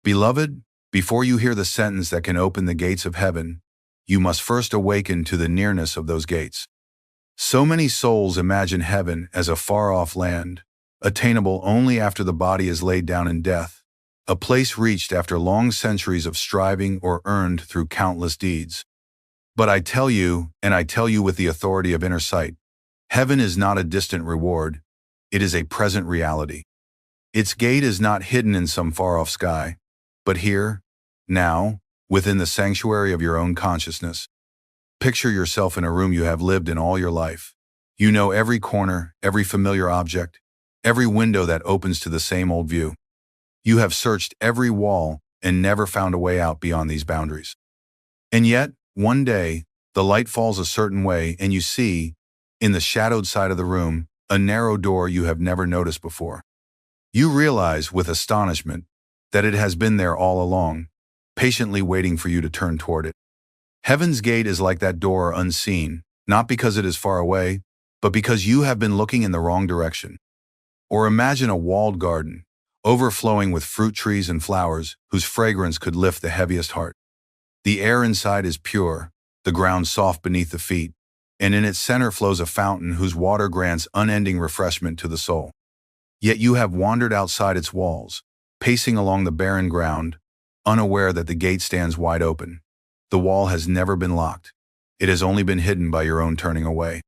Beloved, before you hear the sentence that can open the gates of heaven, you must first awaken to the nearness of those gates. So many souls imagine heaven as a far-off land, attainable only after the body is laid down in death, a place reached after long centuries of striving or earned through countless deeds. But I tell you, and I tell you with the authority of inner sight, heaven is not a distant reward, it is a present reality. Its gate is not hidden in some far-off sky, but here, now, within the sanctuary of your own consciousness. Picture yourself in a room you have lived in all your life. You know every corner, every familiar object, every window that opens to the same old view. You have searched every wall and never found a way out beyond these boundaries. And yet, one day, the light falls a certain way and you see, in the shadowed side of the room, a narrow door you have never noticed before. You realize with astonishment that it has been there all along, patiently waiting for you to turn toward it. Heaven's gate is like that door unseen, not because it is far away, but because you have been looking in the wrong direction. Or imagine a walled garden, overflowing with fruit trees and flowers whose fragrance could lift the heaviest heart. The air inside is pure, the ground soft beneath the feet, and in its center flows a fountain whose water grants unending refreshment to the soul. Yet you have wandered outside its walls, pacing along the barren ground, unaware that the gate stands wide open. The wall has never been locked. It has only been hidden by your own turning away.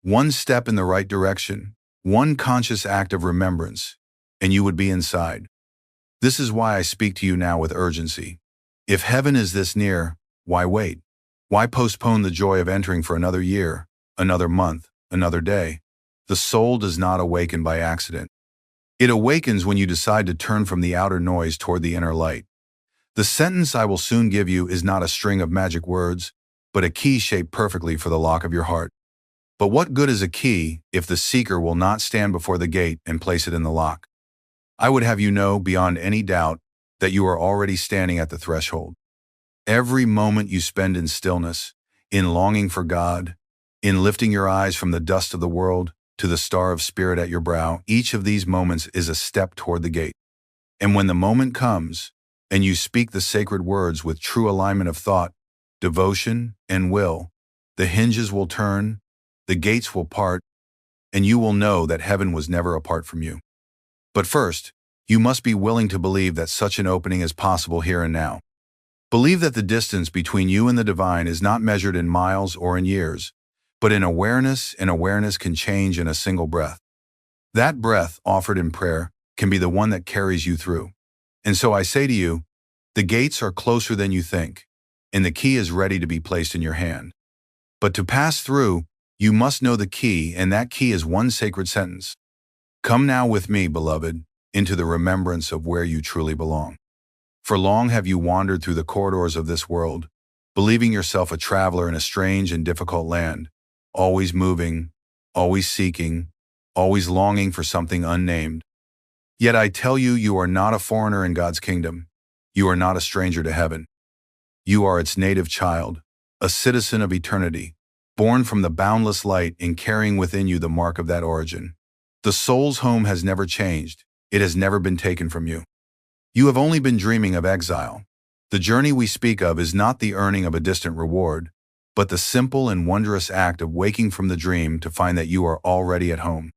One step in the right direction, one conscious act of remembrance, and you would be inside. This is why I speak to you now with urgency. If heaven is this near, why wait? Why postpone the joy of entering for another year, another month, another day? The soul does not awaken by accident. It awakens when you decide to turn from the outer noise toward the inner light. The sentence I will soon give you is not a string of magic words, but a key shaped perfectly for the lock of your heart. But what good is a key if the seeker will not stand before the gate and place it in the lock? I would have you know beyond any doubt that you are already standing at the threshold. Every moment you spend in stillness, in longing for God, in lifting your eyes from the dust of the world to the star of spirit at your brow, each of these moments is a step toward the gate. And when the moment comes, and you speak the sacred words with true alignment of thought, devotion, and will, the hinges will turn, the gates will part, and you will know that heaven was never apart from you. But first, you must be willing to believe that such an opening is possible here and now. Believe that the distance between you and the divine is not measured in miles or in years, but in awareness, and awareness can change in a single breath. That breath, offered in prayer, can be the one that carries you through. And so I say to you, the gates are closer than you think, and the key is ready to be placed in your hand. But to pass through, you must know the key, and that key is one sacred sentence. Come now with me, beloved, into the remembrance of where you truly belong. For long have you wandered through the corridors of this world, believing yourself a traveler in a strange and difficult land, always moving, always seeking, always longing for something unnamed. Yet I tell you, you are not a foreigner in God's kingdom. You are not a stranger to heaven. You are its native child, a citizen of eternity, born from the boundless light and carrying within you the mark of that origin. The soul's home has never changed. It has never been taken from you. You have only been dreaming of exile. The journey we speak of is not the earning of a distant reward, but the simple and wondrous act of waking from the dream to find that you are already at home.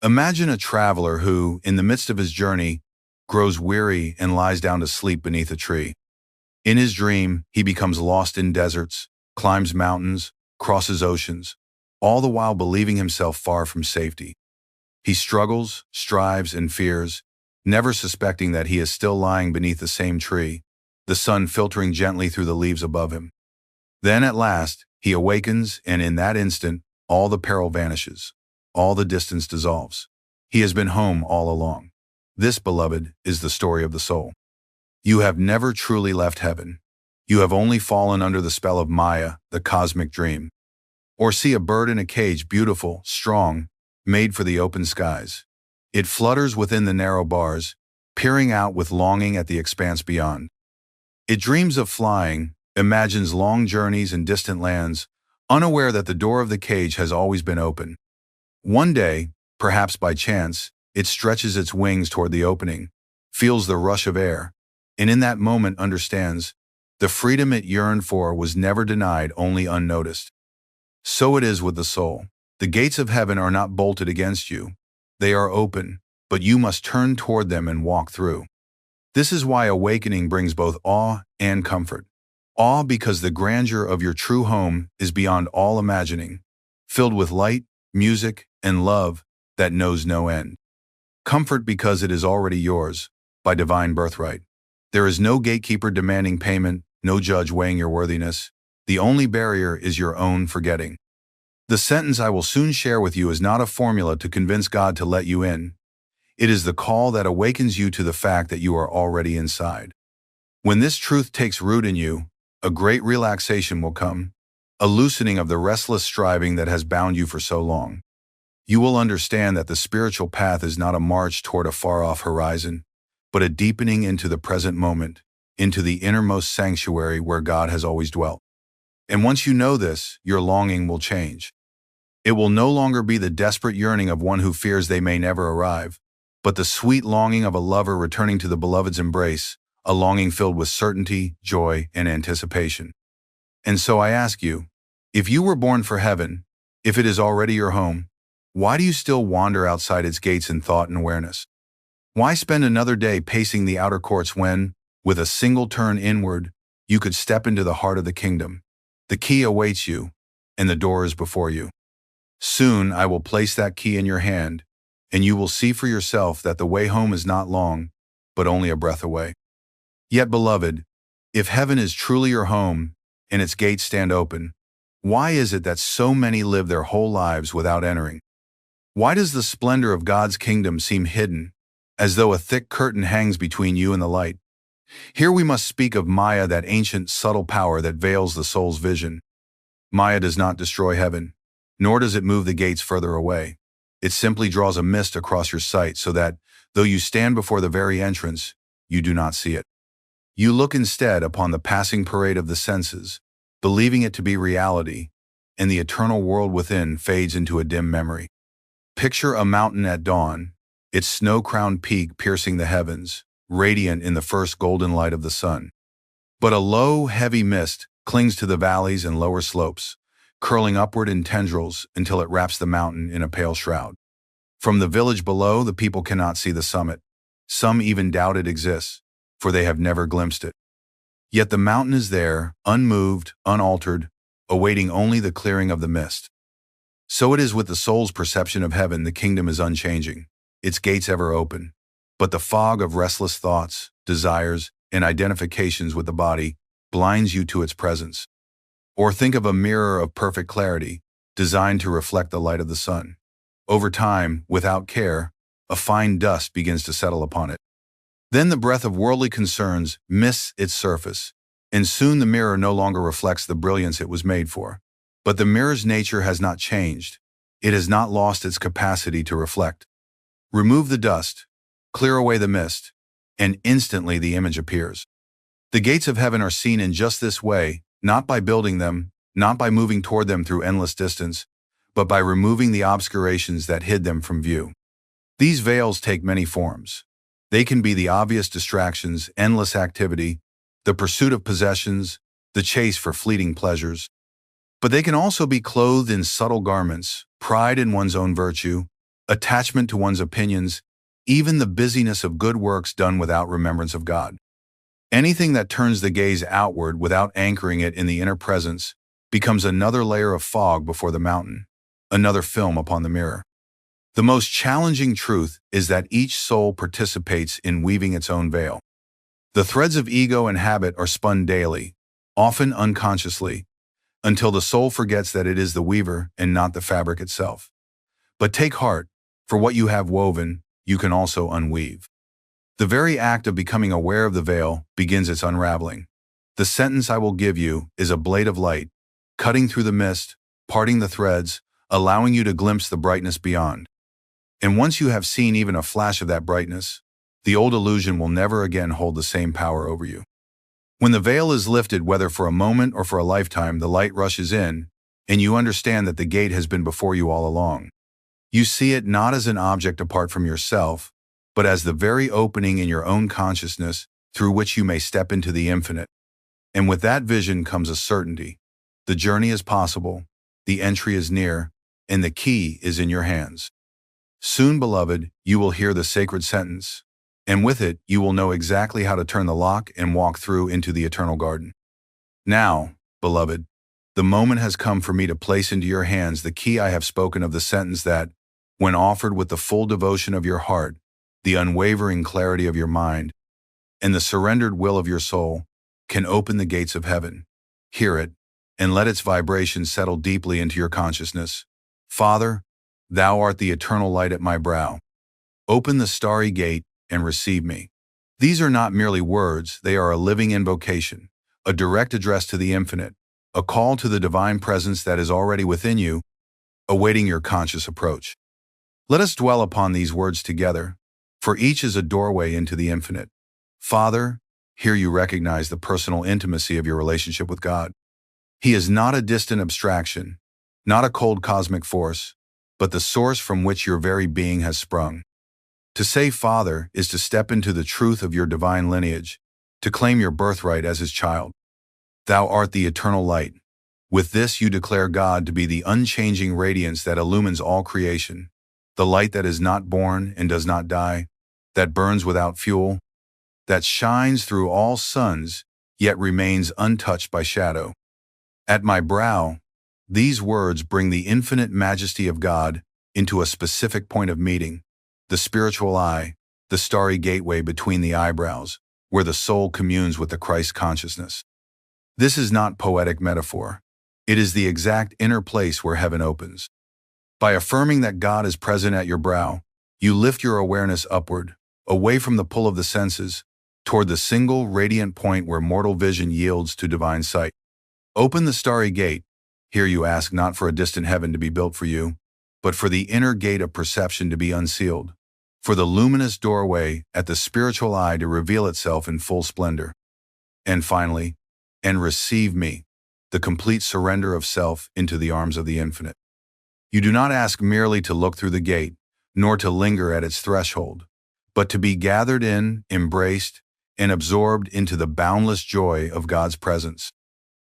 Imagine a traveler who, in the midst of his journey, grows weary and lies down to sleep beneath a tree. In his dream, he becomes lost in deserts, climbs mountains, crosses oceans, all the while believing himself far from safety. He struggles, strives, and fears, never suspecting that he is still lying beneath the same tree, the sun filtering gently through the leaves above him. Then, at last, he awakens, and in that instant, all the peril vanishes. All the distance dissolves. He has been home all along. This, beloved, is the story of the soul. You have never truly left heaven. You have only fallen under the spell of Maya, the cosmic dream. Or see a bird in a cage, beautiful, strong, made for the open skies. It flutters within the narrow bars, peering out with longing at the expanse beyond. It dreams of flying, imagines long journeys and distant lands, unaware that the door of the cage has always been open. One day, perhaps by chance, it stretches its wings toward the opening, feels the rush of air, and in that moment understands the freedom it yearned for was never denied, only unnoticed. So it is with the soul. The gates of heaven are not bolted against you. They are open, but you must turn toward them and walk through. This is why awakening brings both awe and comfort. Awe because the grandeur of your true home is beyond all imagining, filled with light, music, and love that knows no end. Comfort because it is already yours, by divine birthright. There is no gatekeeper demanding payment, no judge weighing your worthiness. The only barrier is your own forgetting. The sentence I will soon share with you is not a formula to convince God to let you in. It is the call that awakens you to the fact that you are already inside. When this truth takes root in you, a great relaxation will come, a loosening of the restless striving that has bound you for so long. You will understand that the spiritual path is not a march toward a far-off horizon, but a deepening into the present moment, into the innermost sanctuary where God has always dwelt. And once you know this, your longing will change. It will no longer be the desperate yearning of one who fears they may never arrive, but the sweet longing of a lover returning to the beloved's embrace, a longing filled with certainty, joy, and anticipation. And so I ask you, if you were born for heaven, if it is already your home, why do you still wander outside its gates in thought and awareness? Why spend another day pacing the outer courts when, with a single turn inward, you could step into the heart of the kingdom? The key awaits you, and the door is before you. Soon I will place that key in your hand, and you will see for yourself that the way home is not long, but only a breath away. Yet, beloved, if heaven is truly your home, and its gates stand open, why is it that so many live their whole lives without entering? Why does the splendor of God's kingdom seem hidden, as though a thick curtain hangs between you and the light? Here we must speak of Maya, that ancient, subtle power that veils the soul's vision. Maya does not destroy heaven, nor does it move the gates further away. It simply draws a mist across your sight so that, though you stand before the very entrance, you do not see it. You look instead upon the passing parade of the senses, believing it to be reality, and the eternal world within fades into a dim memory. Picture a mountain at dawn, its snow-crowned peak piercing the heavens, radiant in the first golden light of the sun. But a low, heavy mist clings to the valleys and lower slopes, curling upward in tendrils until it wraps the mountain in a pale shroud. From the village below, the people cannot see the summit. Some even doubt it exists, for they have never glimpsed it. Yet the mountain is there, unmoved, unaltered, awaiting only the clearing of the mist. So it is with the soul's perception of heaven. The kingdom is unchanging, its gates ever open. But the fog of restless thoughts, desires, and identifications with the body blinds you to its presence. Or think of a mirror of perfect clarity, designed to reflect the light of the sun. Over time, without care, a fine dust begins to settle upon it. Then the breath of worldly concerns mists its surface, and soon the mirror no longer reflects the brilliance it was made for. But the mirror's nature has not changed. It has not lost its capacity to reflect. Remove the dust, clear away the mist, and instantly the image appears. The gates of heaven are seen in just this way, not by building them, not by moving toward them through endless distance, but by removing the obscurations that hid them from view. These veils take many forms. They can be the obvious distractions, endless activity, the pursuit of possessions, the chase for fleeting pleasures. But they can also be clothed in subtle garments, pride in one's own virtue, attachment to one's opinions, even the busyness of good works done without remembrance of God. Anything that turns the gaze outward without anchoring it in the inner presence becomes another layer of fog before the mountain, another film upon the mirror. The most challenging truth is that each soul participates in weaving its own veil. The threads of ego and habit are spun daily, often unconsciously, until the soul forgets that it is the weaver and not the fabric itself. But take heart, for what you have woven, you can also unweave. The very act of becoming aware of the veil begins its unraveling. The sentence I will give you is a blade of light, cutting through the mist, parting the threads, allowing you to glimpse the brightness beyond. And once you have seen even a flash of that brightness, the old illusion will never again hold the same power over you. When the veil is lifted, whether for a moment or for a lifetime, the light rushes in, and you understand that the gate has been before you all along. You see it not as an object apart from yourself, but as the very opening in your own consciousness through which you may step into the infinite. And with that vision comes a certainty. The journey is possible, the entry is near, and the key is in your hands. Soon, beloved, you will hear the sacred sentence, and with it you will know exactly how to turn the lock and walk through into the eternal garden. Now, beloved, the moment has come for me to place into your hands the key I have spoken of, the sentence that, when offered with the full devotion of your heart, the unwavering clarity of your mind, and the surrendered will of your soul, can open the gates of heaven. Hear it, and let its vibrations settle deeply into your consciousness. Father, thou art the eternal light at my brow. Open the starry gate and receive me. These are not merely words, they are a living invocation, a direct address to the infinite, a call to the divine presence that is already within you, awaiting your conscious approach. Let us dwell upon these words together, for each is a doorway into the infinite. Father, here you recognize the personal intimacy of your relationship with God. He is not a distant abstraction, not a cold cosmic force, but the source from which your very being has sprung. To say Father is to step into the truth of your divine lineage, to claim your birthright as His child. Thou art the eternal light. With this you declare God to be the unchanging radiance that illumines all creation, the light that is not born and does not die, that burns without fuel, that shines through all suns, yet remains untouched by shadow. At my brow, these words bring the infinite majesty of God into a specific point of meeting, the spiritual eye, the starry gateway between the eyebrows, where the soul communes with the Christ consciousness. This is not poetic metaphor. It is the exact inner place where heaven opens. By affirming that God is present at your brow, you lift your awareness upward, away from the pull of the senses, toward the single radiant point where mortal vision yields to divine sight. Open the starry gate. Here you ask not for a distant heaven to be built for you, but for the inner gate of perception to be unsealed, for the luminous doorway at the spiritual eye to reveal itself in full splendor. And finally, and receive me, the complete surrender of self into the arms of the infinite. You do not ask merely to look through the gate, nor to linger at its threshold, but to be gathered in, embraced, and absorbed into the boundless joy of God's presence.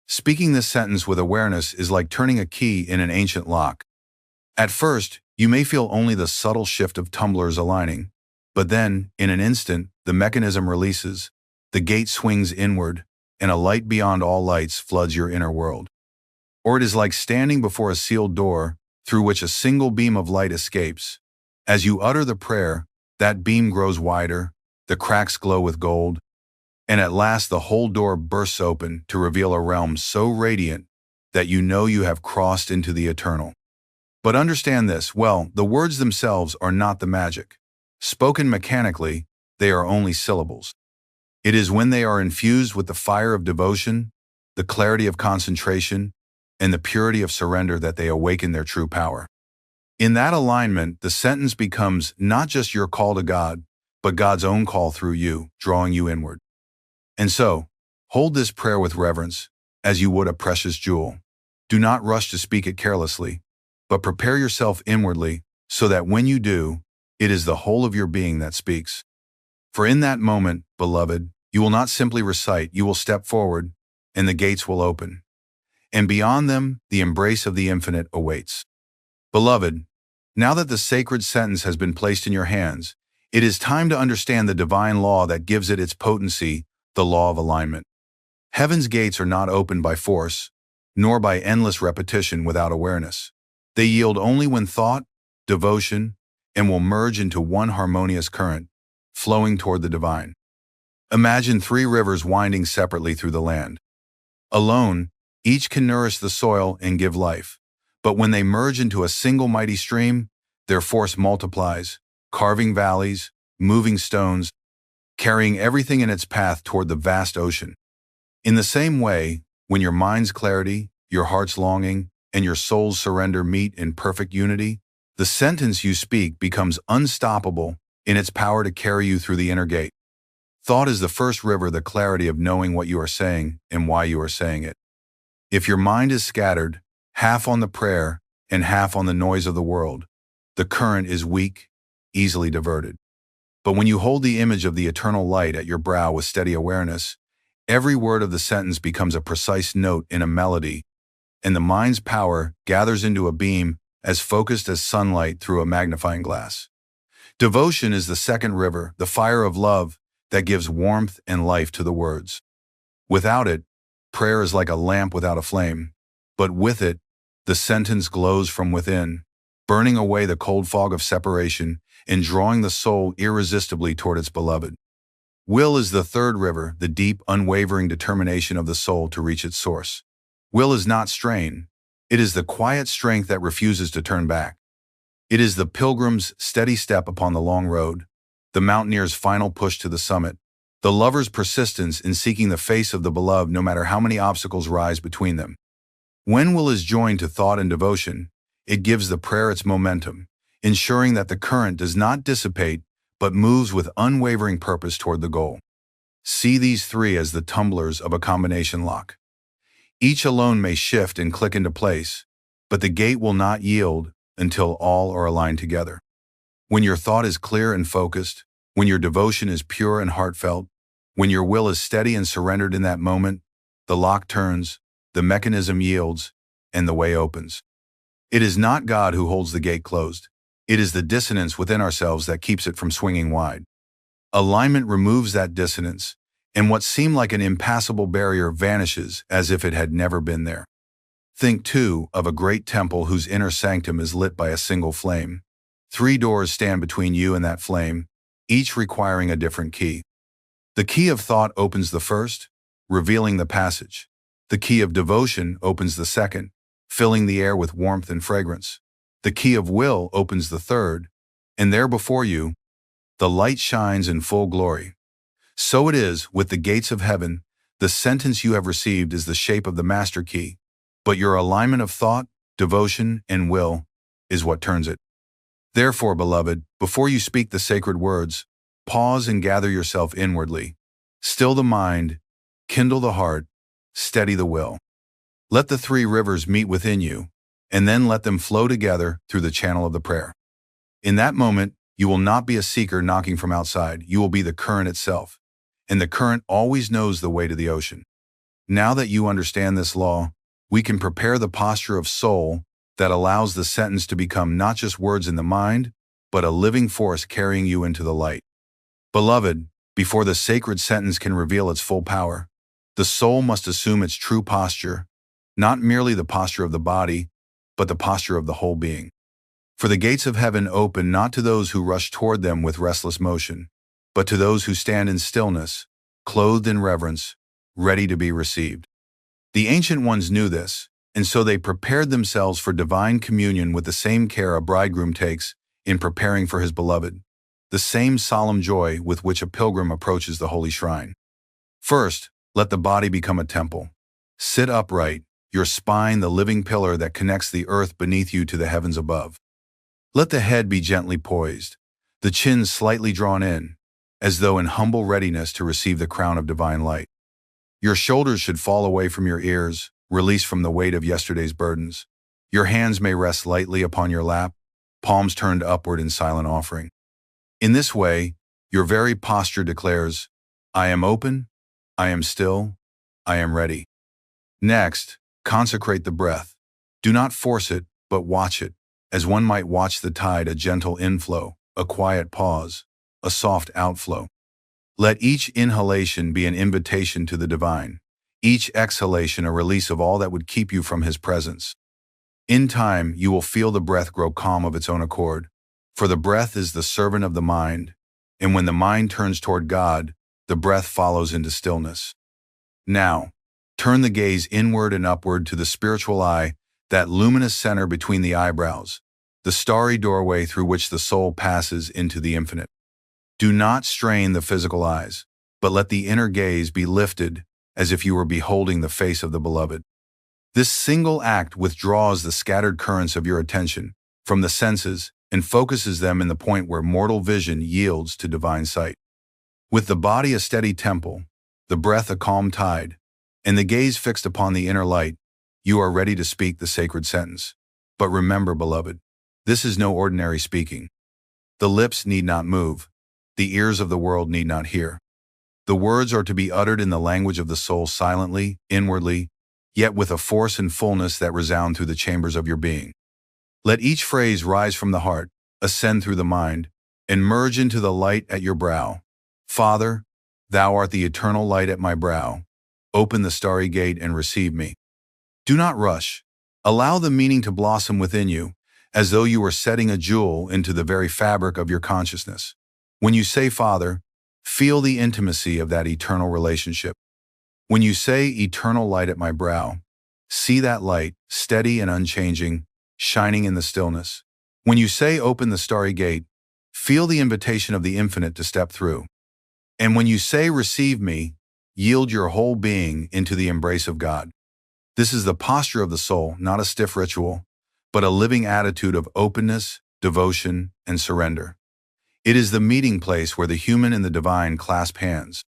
Speaking this sentence with awareness is like turning a key in an ancient lock. At first, you may feel only the subtle shift of tumblers aligning, but then, in an instant, the mechanism releases, the gate swings inward, and a light beyond all lights floods your inner world. Or it is like standing before a sealed door through which a single beam of light escapes. As you utter the prayer, that beam grows wider, the cracks glow with gold, and at last the whole door bursts open to reveal a realm so radiant that you know you have crossed into the eternal. But understand this, the words themselves are not the magic. Spoken mechanically, they are only syllables. It is when they are infused with the fire of devotion, the clarity of concentration, and the purity of surrender that they awaken their true power. In that alignment, the sentence becomes not just your call to God, but God's own call through you, drawing you inward. And so, hold this prayer with reverence, as you would a precious jewel. Do not rush to speak it carelessly, but prepare yourself inwardly so that when you do, it is the whole of your being that speaks. For in that moment, beloved, you will not simply recite, you will step forward, and the gates will open. And beyond them, the embrace of the infinite awaits. Beloved, now that the sacred sentence has been placed in your hands, it is time to understand the divine law that gives it its potency, the law of alignment. Heaven's gates are not opened by force, nor by endless repetition without awareness. They yield only when thought, devotion, and will merge into one harmonious current, flowing toward the divine. Imagine 3 rivers winding separately through the land. Alone, each can nourish the soil and give life, but when they merge into a single mighty stream, their force multiplies, carving valleys, moving stones, carrying everything in its path toward the vast ocean. In the same way, when your mind's clarity, your heart's longing, and your soul's surrender meet in perfect unity, the sentence you speak becomes unstoppable in its power to carry you through the inner gate. Thought is the first river, the clarity of knowing what you are saying and why you are saying it. If your mind is scattered, half on the prayer and half on the noise of the world, the current is weak, easily diverted. But when you hold the image of the eternal light at your brow with steady awareness, every word of the sentence becomes a precise note in a melody, and the mind's power gathers into a beam as focused as sunlight through a magnifying glass. Devotion is the second river, the fire of love that gives warmth and life to the words. Without it, prayer is like a lamp without a flame, but with it, the sentence glows from within, burning away the cold fog of separation and drawing the soul irresistibly toward its beloved. Will is the third river, the deep, unwavering determination of the soul to reach its source. Will is not strain. It is the quiet strength that refuses to turn back. It is the pilgrim's steady step upon the long road, the mountaineer's final push to the summit, the lover's persistence in seeking the face of the beloved no matter how many obstacles rise between them. When will is joined to thought and devotion, it gives the prayer its momentum, ensuring that the current does not dissipate but moves with unwavering purpose toward the goal. See these three as the tumblers of a combination lock. Each alone may shift and click into place, but the gate will not yield until all are aligned together. When your thought is clear and focused, when your devotion is pure and heartfelt, when your will is steady and surrendered in that moment, the lock turns, the mechanism yields, and the way opens. It is not God who holds the gate closed. It is the dissonance within ourselves that keeps it from swinging wide. Alignment removes that dissonance, and what seemed like an impassable barrier vanishes as if it had never been there. Think, too, of a great temple whose inner sanctum is lit by a single flame. 3 doors stand between you and that flame, each requiring a different key. The key of thought opens the first, revealing the passage. The key of devotion opens the second, filling the air with warmth and fragrance. The key of will opens the third, and there before you, the light shines in full glory. So it is with the gates of heaven. The sentence you have received is the shape of the master key, but your alignment of thought, devotion, and will is what turns it. Therefore, beloved, before you speak the sacred words, pause and gather yourself inwardly. Still the mind, kindle the heart, steady the will. Let the 3 rivers meet within you, and then let them flow together through the channel of the prayer. In that moment, you will not be a seeker knocking from outside. You will be the current itself, and the current always knows the way to the ocean. Now that you understand this law, we can prepare the posture of soul that allows the sentence to become not just words in the mind, but a living force carrying you into the light. Beloved, before the sacred sentence can reveal its full power, the soul must assume its true posture, not merely the posture of the body, but the posture of the whole being. For the gates of heaven open not to those who rush toward them with restless motion, but to those who stand in stillness, clothed in reverence, ready to be received. The ancient ones knew this, and so they prepared themselves for divine communion with the same care a bridegroom takes in preparing for his beloved, the same solemn joy with which a pilgrim approaches the holy shrine. First, let the body become a temple. Sit upright, your spine the living pillar that connects the earth beneath you to the heavens above. Let the head be gently poised, the chin slightly drawn in, as though in humble readiness to receive the crown of divine light. Your shoulders should fall away from your ears, released from the weight of yesterday's burdens. Your hands may rest lightly upon your lap, palms turned upward in silent offering. In this way, your very posture declares, I am open, I am still, I am ready. Next, consecrate the breath. Do not force it, but watch it, as one might watch the tide, a gentle inflow, a quiet pause, a soft outflow. Let each inhalation be an invitation to the divine, each exhalation a release of all that would keep you from his presence. In time, you will feel the breath grow calm of its own accord, for the breath is the servant of the mind, and when the mind turns toward God, the breath follows into stillness. Now, turn the gaze inward and upward to the spiritual eye, that luminous center between the eyebrows, the starry doorway through which the soul passes into the infinite. Do not strain the physical eyes, but let the inner gaze be lifted as if you were beholding the face of the beloved. This single act withdraws the scattered currents of your attention from the senses and focuses them in the point where mortal vision yields to divine sight. With the body a steady temple, the breath a calm tide, and the gaze fixed upon the inner light, you are ready to speak the sacred sentence. But remember, beloved, this is no ordinary speaking. The lips need not move. the ears of the world need not hear. The words are to be uttered in the language of the soul silently, inwardly, yet with a force and fullness that resound through the chambers of your being. Let each phrase rise from the heart, ascend through the mind, and merge into the light at your brow. Father, thou art the eternal light at my brow. Open the starry gate and receive me. Do not rush. Allow the meaning to blossom within you, as though you were setting a jewel into the very fabric of your consciousness. When you say Father, feel the intimacy of that eternal relationship. When you say eternal light at my brow, see that light, steady and unchanging, shining in the stillness. When you say open the starry gate, feel the invitation of the infinite to step through. And when you say receive me, yield your whole being into the embrace of God. This is the posture of the soul, not a stiff ritual, but a living attitude of openness, devotion, and surrender. It is the meeting place where the human and the divine clasp hands.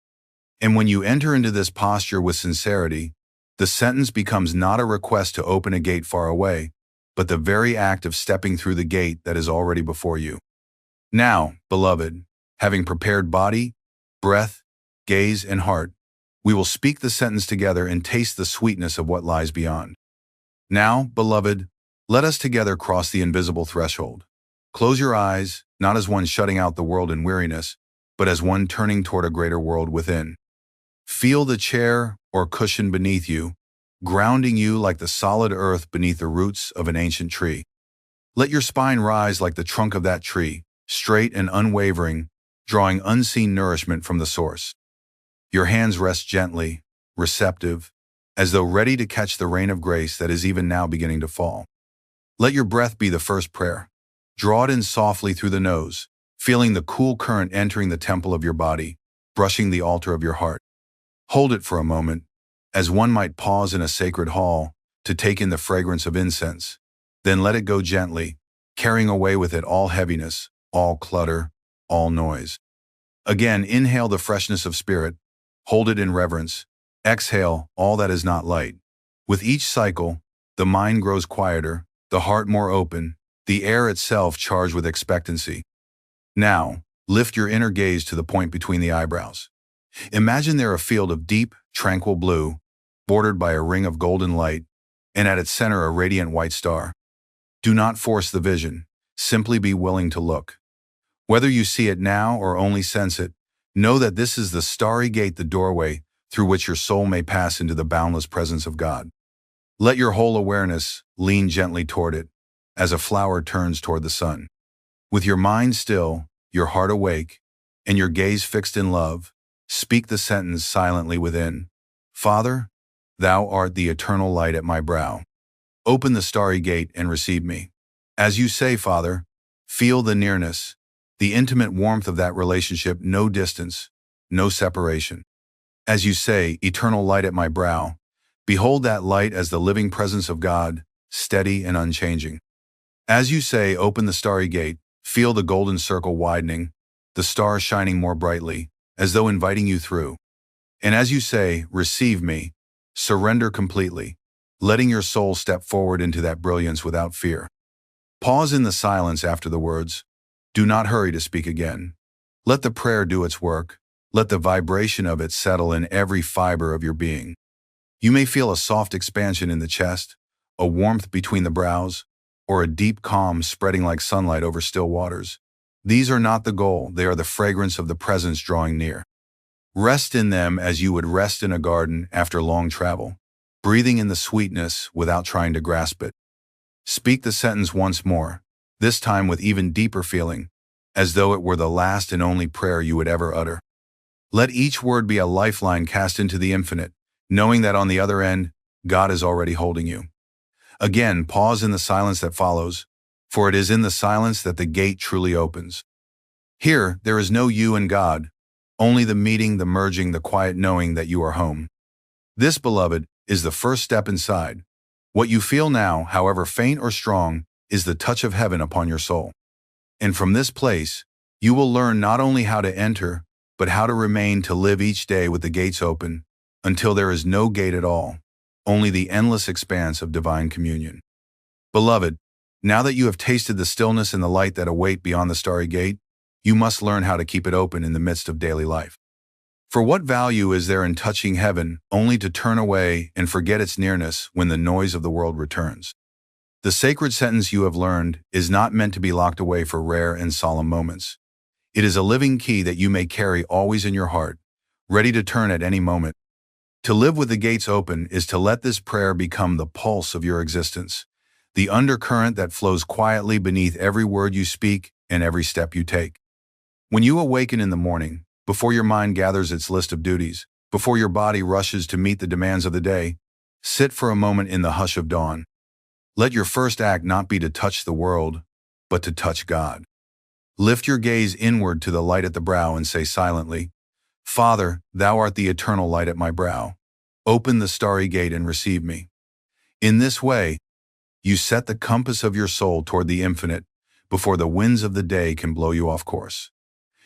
And when you enter into this posture with sincerity, the sentence becomes not a request to open a gate far away, but the very act of stepping through the gate that is already before you. Now, beloved, having prepared body, breath, gaze, and heart, we will speak the sentence together and taste the sweetness of what lies beyond. Now, beloved, let us together cross the invisible threshold. Close your eyes, not as one shutting out the world in weariness, but as one turning toward a greater world within. Feel the chair or cushion beneath you, grounding you like the solid earth beneath the roots of an ancient tree. Let your spine rise like the trunk of that tree, straight and unwavering, drawing unseen nourishment from the source. Your hands rest gently, receptive, as though ready to catch the rain of grace that is even now beginning to fall. Let your breath be the first prayer. Draw it in softly through the nose, feeling the cool current entering the temple of your body, brushing the altar of your heart. Hold it for a moment, as one might pause in a sacred hall to take in the fragrance of incense. Then let it go gently, carrying away with it all heaviness, all clutter, all noise. Again, inhale the freshness of spirit, hold it in reverence, exhale all that is not light. With each cycle, the mind grows quieter, the heart more open, the air itself charged with expectancy. Now, lift your inner gaze to the point between the eyebrows. Imagine there a field of deep, tranquil blue, bordered by a ring of golden light, and at its center a radiant white star. Do not force the vision, simply be willing to look. Whether you see it now or only sense it, know that this is the starry gate, the doorway through which your soul may pass into the boundless presence of God. Let your whole awareness lean gently toward it, as a flower turns toward the sun. With your mind still, your heart awake, and your gaze fixed in love, speak the sentence silently within. Father, thou art the eternal light at my brow. Open the starry gate and receive me. As you say, Father, feel the nearness, the intimate warmth of that relationship, no distance, no separation. As you say, eternal light at my brow, behold that light as the living presence of God, steady and unchanging. As you say, open the starry gate, feel the golden circle widening, the stars shining more brightly, as though inviting you through. And as you say, receive me, surrender completely, letting your soul step forward into that brilliance without fear. Pause in the silence after the words. Do not hurry to speak again. Let the prayer do its work. Let the vibration of it settle in every fiber of your being. You may feel a soft expansion in the chest, a warmth between the brows, or a deep calm spreading like sunlight over still waters. These are not the goal, they are the fragrance of the presence drawing near. Rest in them as you would rest in a garden after long travel, breathing in the sweetness without trying to grasp it. Speak the sentence once more, this time with even deeper feeling, as though it were the last and only prayer you would ever utter. Let each word be a lifeline cast into the infinite, knowing that on the other end, God is already holding you. Again, pause in the silence that follows, for it is in the silence that the gate truly opens. Here, there is no you and God, only the meeting, the merging, the quiet knowing that you are home. This, beloved, is the first step inside. What you feel now, however faint or strong, is the touch of heaven upon your soul. And from this place, you will learn not only how to enter, but how to remain, to live each day with the gates open, until there is no gate at all, only the endless expanse of divine communion. Beloved, now that you have tasted the stillness and the light that await beyond the starry gate, you must learn how to keep it open in the midst of daily life. For what value is there in touching heaven only to turn away and forget its nearness when the noise of the world returns? The sacred sentence you have learned is not meant to be locked away for rare and solemn moments. It is a living key that you may carry always in your heart, ready to turn at any moment. To live with the gates open is to let this prayer become the pulse of your existence, the undercurrent that flows quietly beneath every word you speak and every step you take. When you awaken in the morning, before your mind gathers its list of duties, before your body rushes to meet the demands of the day, sit for a moment in the hush of dawn. Let your first act not be to touch the world, but to touch God. Lift your gaze inward to the light at the brow and say silently, Father, thou art the eternal light at my brow. Open the starry gate and receive me. In this way, you set the compass of your soul toward the infinite before the winds of the day can blow you off course.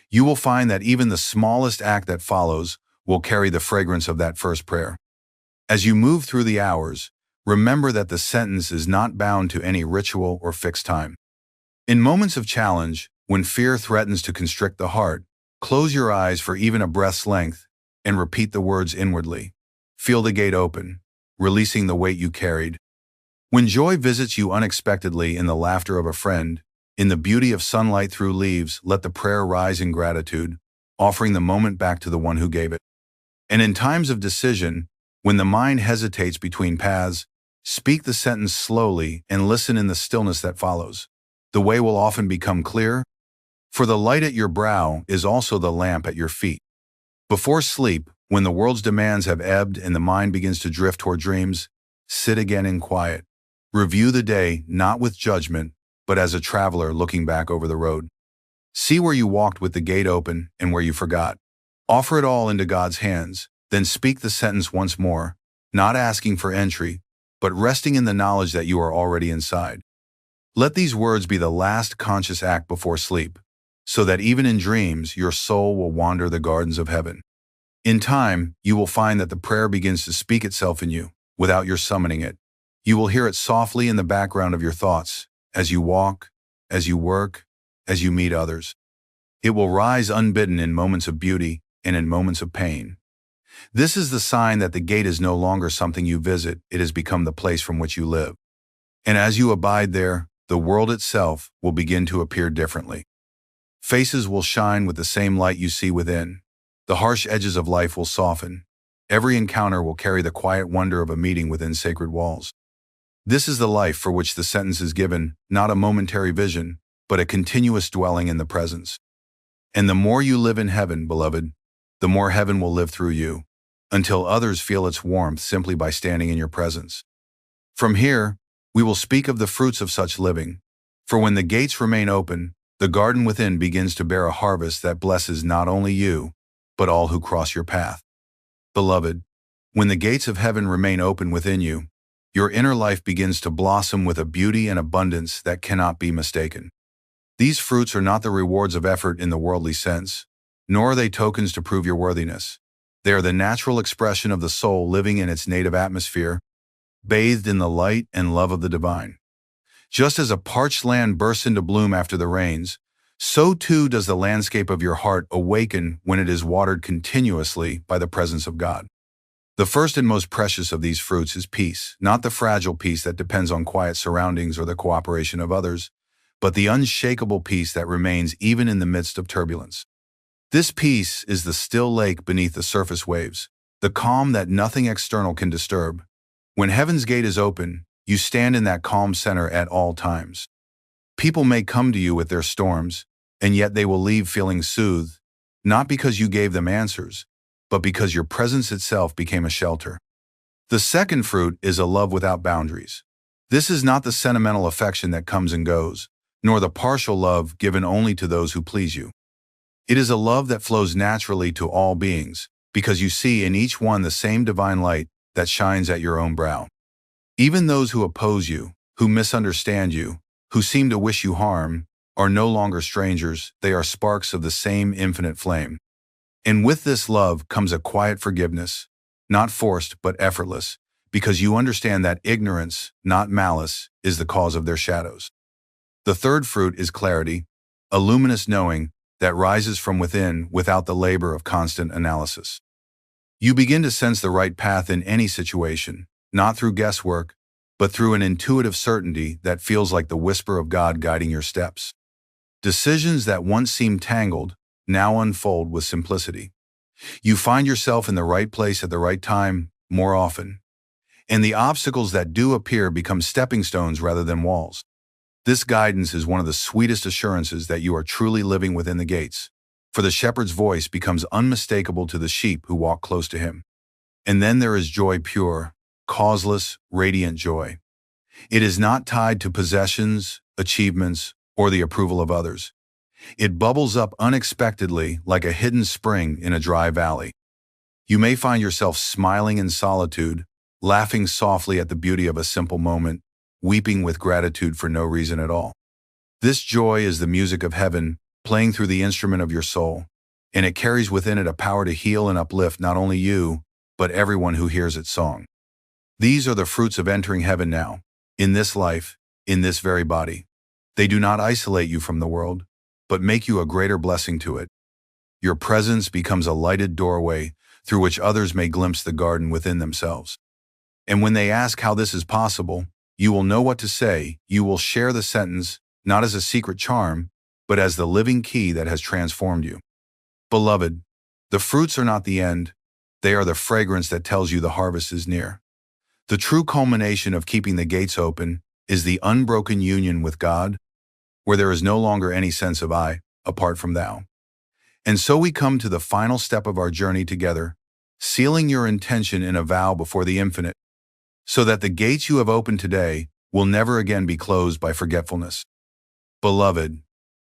You will find that even the smallest act that follows will carry the fragrance of that first prayer. As you move through the hours, remember that the sentence is not bound to any ritual or fixed time. In moments of challenge, when fear threatens to constrict the heart, close your eyes for even a breath's length and repeat the words inwardly. Feel the gate open, releasing the weight you carried. When joy visits you unexpectedly in the laughter of a friend, in the beauty of sunlight through leaves, let the prayer rise in gratitude, offering the moment back to the one who gave it. And in times of decision, when the mind hesitates between paths, speak the sentence slowly and listen in the stillness that follows. The way will often become clear, for the light at your brow is also the lamp at your feet. Before sleep, when the world's demands have ebbed and the mind begins to drift toward dreams, sit again in quiet. Review the day not with judgment, but as a traveler looking back over the road. See where you walked with the gate open and where you forgot. Offer it all into God's hands, then speak the sentence once more, not asking for entry, but resting in the knowledge that you are already inside. Let these words be the last conscious act before sleep, so that even in dreams your soul will wander the gardens of heaven. In time, you will find that the prayer begins to speak itself in you, without your summoning it. You will hear it softly in the background of your thoughts, as you walk, as you work, as you meet others. It will rise unbidden in moments of beauty and in moments of pain. This is the sign that the gate is no longer something you visit, it has become the place from which you live. And as you abide there, the world itself will begin to appear differently. Faces will shine with the same light you see within. The harsh edges of life will soften. Every encounter will carry the quiet wonder of a meeting within sacred walls. This is the life for which the sentence is given, not a momentary vision, but a continuous dwelling in the presence. And the more you live in heaven, beloved, the more heaven will live through you, until others feel its warmth simply by standing in your presence. From here, we will speak of the fruits of such living, for when the gates remain open, the garden within begins to bear a harvest that blesses not only you, but all who cross your path. Beloved, when the gates of heaven remain open within you, your inner life begins to blossom with a beauty and abundance that cannot be mistaken. These fruits are not the rewards of effort in the worldly sense, nor are they tokens to prove your worthiness. They are the natural expression of the soul living in its native atmosphere, bathed in the light and love of the divine. Just as a parched land bursts into bloom after the rains, so too does the landscape of your heart awaken when it is watered continuously by the presence of God. The first and most precious of these fruits is peace, not the fragile peace that depends on quiet surroundings or the cooperation of others, but the unshakable peace that remains even in the midst of turbulence. This peace is the still lake beneath the surface waves, the calm that nothing external can disturb. When heaven's gate is open, you stand in that calm center at all times. People may come to you with their storms, and yet they will leave feeling soothed, not because you gave them answers, but because your presence itself became a shelter. The second fruit is a love without boundaries. This is not the sentimental affection that comes and goes, nor the partial love given only to those who please you. It is a love that flows naturally to all beings, because you see in each one the same divine light that shines at your own brow. Even those who oppose you, who misunderstand you, who seem to wish you harm, are no longer strangers, they are sparks of the same infinite flame. And with this love comes a quiet forgiveness, not forced but effortless, because you understand that ignorance, not malice, is the cause of their shadows. The third fruit is clarity, a luminous knowing that rises from within without the labor of constant analysis. You begin to sense the right path in any situation, not through guesswork, but through an intuitive certainty that feels like the whisper of God guiding your steps. Decisions that once seemed tangled now unfold with simplicity. You find yourself in the right place at the right time more often, and the obstacles that do appear become stepping stones rather than walls. This guidance is one of the sweetest assurances that you are truly living within the gates, for the shepherd's voice becomes unmistakable to the sheep who walk close to him. And then there is joy, pure, causeless, radiant joy. It is not tied to possessions, achievements, or the approval of others. It bubbles up unexpectedly like a hidden spring in a dry valley. You may find yourself smiling in solitude, laughing softly at the beauty of a simple moment, weeping with gratitude for no reason at all. This joy is the music of heaven playing through the instrument of your soul, and it carries within it a power to heal and uplift not only you, but everyone who hears its song. These are the fruits of entering heaven now, in this life, in this very body. They do not isolate you from the world, but make you a greater blessing to it. Your presence becomes a lighted doorway through which others may glimpse the garden within themselves. And when they ask how this is possible, you will know what to say. You will share the sentence, not as a secret charm, but as the living key that has transformed you. Beloved, the fruits are not the end. They are the fragrance that tells you the harvest is near. The true culmination of keeping the gates open is the unbroken union with God, where there is no longer any sense of I, apart from thou. And so we come to the final step of our journey together, sealing your intention in a vow before the infinite, so that the gates you have opened today will never again be closed by forgetfulness. Beloved,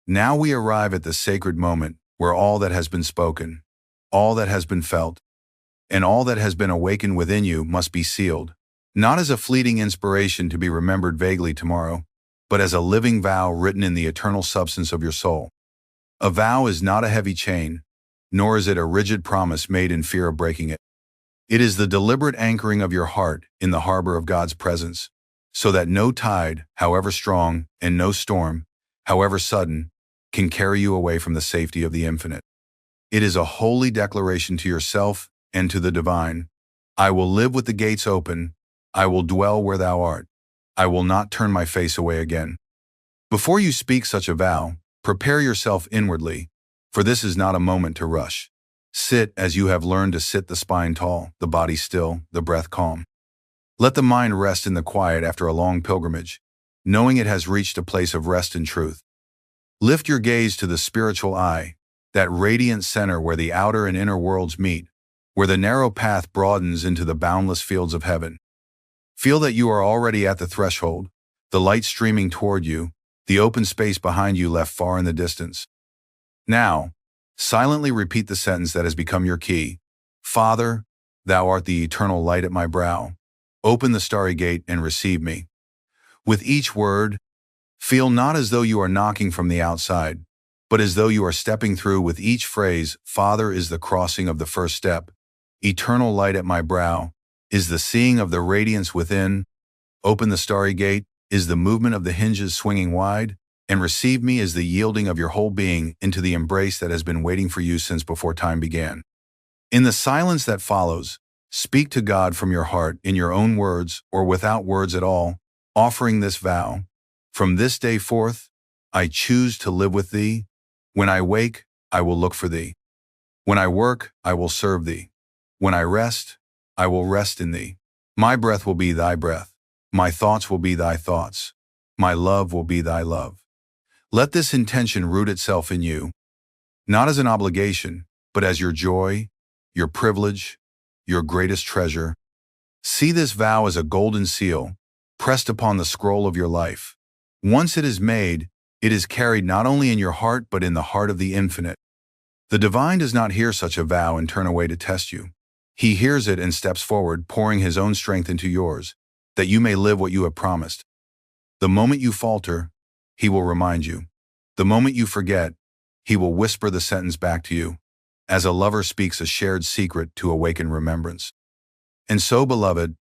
now we arrive at the sacred moment where all that has been spoken, all that has been felt, and all that has been awakened within you must be sealed, not as a fleeting inspiration to be remembered vaguely tomorrow, but as a living vow written in the eternal substance of your soul. A vow is not a heavy chain, nor is it a rigid promise made in fear of breaking it. It is the deliberate anchoring of your heart in the harbor of God's presence, so that no tide, however strong, and no storm, however sudden, can carry you away from the safety of the infinite. It is a holy declaration to yourself and to the divine. I will live with the gates open. I will dwell where thou art. I will not turn my face away again. Before you speak such a vow, prepare yourself inwardly, for this is not a moment to rush. Sit as you have learned to sit, the spine tall, the body still, the breath calm. Let the mind rest in the quiet after a long pilgrimage, knowing it has reached a place of rest and truth. Lift your gaze to the spiritual eye, that radiant center where the outer and inner worlds meet, where the narrow path broadens into the boundless fields of heaven. Feel that you are already at the threshold, the light streaming toward you, the open space behind you left far in the distance. Now, silently repeat the sentence that has become your key. Father, thou art the eternal light at my brow. Open the starry gate and receive me. With each word, feel not as though you are knocking from the outside, but as though you are stepping through. With each phrase, Father is the crossing of the first step. Eternal light at my brow is the seeing of the radiance within. Open the starry gate is the movement of the hinges swinging wide, and receive me is the yielding of your whole being into the embrace that has been waiting for you since before time began. In the silence that follows, speak to God from your heart in your own words or without words at all, offering this vow. From this day forth, I choose to live with thee. When I wake, I will look for thee. When I work, I will serve thee. When I rest, I will rest in thee. My breath will be thy breath. My thoughts will be thy thoughts. My love will be thy love. Let this intention root itself in you, not as an obligation, but as your joy, your privilege, your greatest treasure. See this vow as a golden seal, pressed upon the scroll of your life. Once it is made, it is carried not only in your heart but in the heart of the infinite. The divine does not hear such a vow and turn away to test you. He hears it and steps forward, pouring his own strength into yours, that you may live what you have promised. The moment you falter, he will remind you. The moment you forget, he will whisper the sentence back to you, as a lover speaks a shared secret to awaken remembrance. And so, beloved,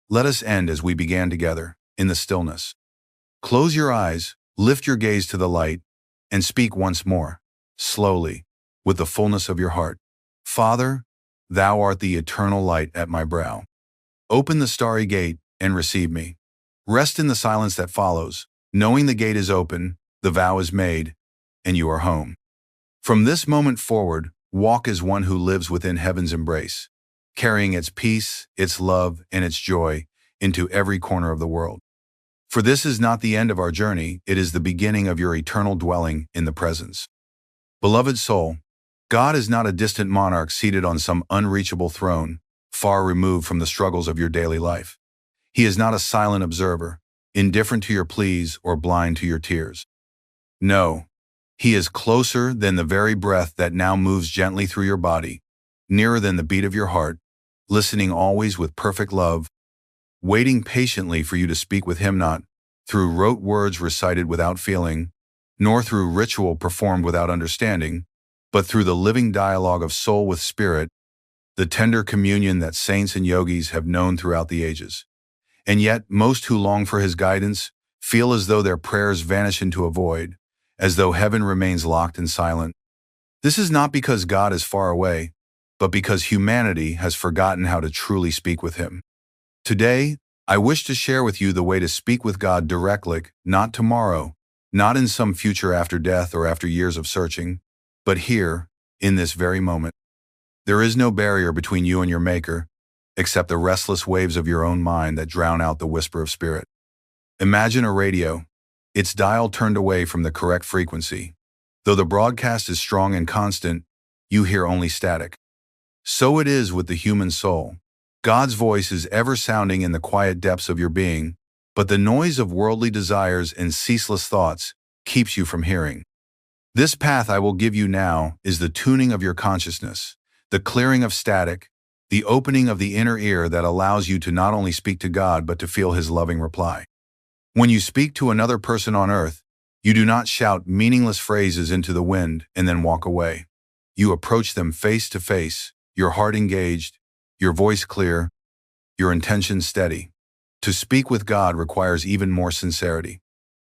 let us end as we began together, in the stillness. Close your eyes, lift your gaze to the light, and speak once more. slowly, with the fullness of your heart. Father, thou art the eternal light at my brow. Open the starry gate and receive me. Rest in the silence that follows, knowing the gate is open, the vow is made, and you are home. From this moment forward, walk as one who lives within heaven's embrace, carrying its peace, its love, and its joy into every corner of the world. For this is not the end of our journey, it is the beginning of your eternal dwelling in the presence. Beloved soul, God is not a distant monarch seated on some unreachable throne, far removed from the struggles of your daily life. He is not a silent observer, indifferent to your pleas or blind to your tears. No, He is closer than the very breath that now moves gently through your body, nearer than the beat of your heart, listening always with perfect love, waiting patiently for you to speak with Him, not through rote words recited without feeling, nor through ritual performed without understanding, but through the living dialogue of soul with spirit, the tender communion that saints and yogis have known throughout the ages. And yet, most who long for His guidance feel as though their prayers vanish into a void, as though heaven remains locked and silent. This is not because God is far away, but because humanity has forgotten how to truly speak with Him. Today, I wish to share with you the way to speak with God directly, not tomorrow, not in some future after death or after years of searching, but here, in this very moment. There is no barrier between you and your Maker, except the restless waves of your own mind that drown out the whisper of spirit. Imagine a radio, its dial turned away from the correct frequency. Though the broadcast is strong and constant, you hear only static. So it is with the human soul. God's voice is ever sounding in the quiet depths of your being, but the noise of worldly desires and ceaseless thoughts keeps you from hearing. This path I will give you now is the tuning of your consciousness, the clearing of static, the opening of the inner ear that allows you to not only speak to God but to feel His loving reply. When you speak to another person on earth, you do not shout meaningless phrases into the wind and then walk away. You approach them face to face, your heart engaged, your voice clear, your intention steady. To speak with God requires even more sincerity.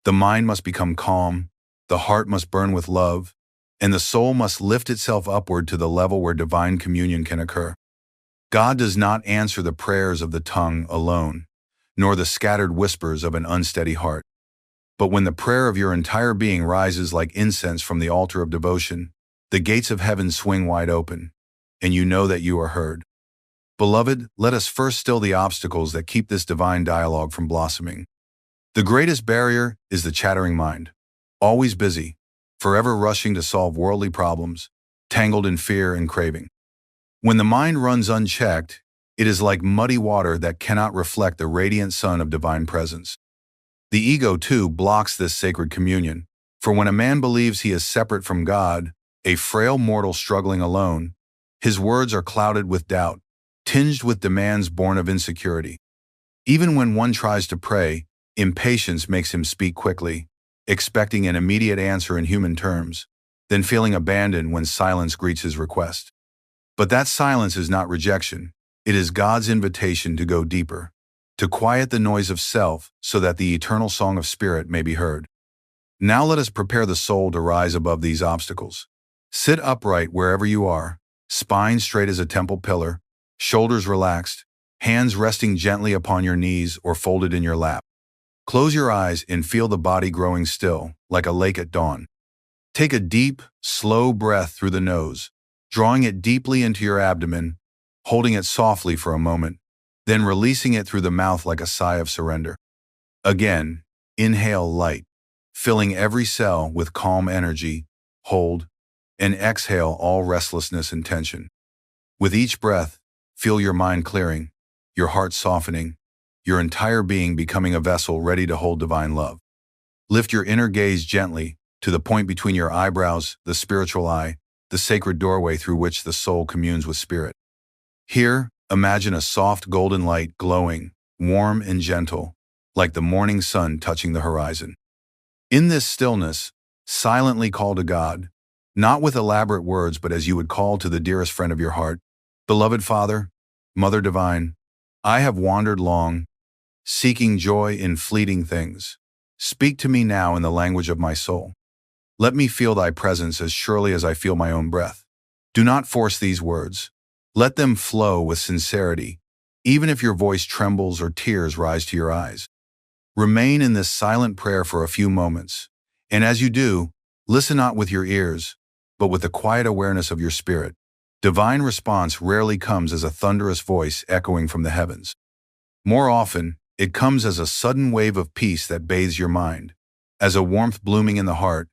The mind must become calm, the heart must burn with love, and the soul must lift itself upward to the level where divine communion can occur. God does not answer the prayers of the tongue alone, nor the scattered whispers of an unsteady heart. But when the prayer of your entire being rises like incense from the altar of devotion, the gates of heaven swing wide open, and you know that you are heard. Beloved, let us first still the obstacles that keep this divine dialogue from blossoming. The greatest barrier is the chattering mind, always busy, forever rushing to solve worldly problems, tangled in fear and craving. When the mind runs unchecked, it is like muddy water that cannot reflect the radiant sun of divine presence. The ego, too, blocks this sacred communion, for when a man believes he is separate from God, a frail mortal struggling alone, his words are clouded with doubt, tinged with demands born of insecurity. Even when one tries to pray, impatience makes him speak quickly, expecting an immediate answer in human terms, then feeling abandoned when silence greets his request. But that silence is not rejection. It is God's invitation to go deeper, to quiet the noise of self so that the eternal song of spirit may be heard. Now let us prepare the soul to rise above these obstacles. Sit upright wherever you are, spine straight as a temple pillar, shoulders relaxed, hands resting gently upon your knees or folded in your lap. Close your eyes and feel the body growing still, like a lake at dawn. Take a deep, slow breath through the nose, drawing it deeply into your abdomen, holding it softly for a moment, then releasing it through the mouth like a sigh of surrender. Again, inhale light, filling every cell with calm energy, hold, and exhale all restlessness and tension. With each breath, feel your mind clearing, your heart softening, your entire being becoming a vessel ready to hold divine love. Lift your inner gaze gently to the point between your eyebrows, the spiritual eye, the sacred doorway through which the soul communes with spirit. Here, imagine a soft golden light glowing, warm and gentle, like the morning sun touching the horizon. In this stillness, silently call to God, not with elaborate words but as you would call to the dearest friend of your heart. Beloved Father, Mother Divine, I have wandered long, seeking joy in fleeting things. Speak to me now in the language of my soul. Let me feel thy presence as surely as I feel my own breath. Do not force these words. Let them flow with sincerity, even if your voice trembles or tears rise to your eyes. Remain in this silent prayer for a few moments, and as you do, listen not with your ears, but with the quiet awareness of your spirit. Divine response rarely comes as a thunderous voice echoing from the heavens. More often, it comes as a sudden wave of peace that bathes your mind, as a warmth blooming in the heart,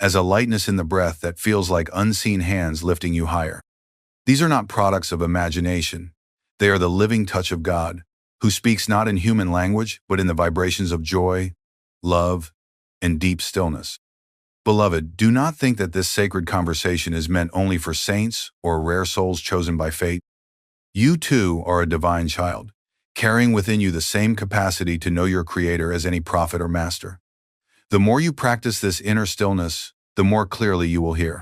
as a lightness in the breath that feels like unseen hands lifting you higher. These are not products of imagination. They are the living touch of God, who speaks not in human language, but in the vibrations of joy, love, and deep stillness. Beloved, do not think that this sacred conversation is meant only for saints or rare souls chosen by fate. You too are a divine child, carrying within you the same capacity to know your Creator as any prophet or master. The more you practice this inner stillness, the more clearly you will hear.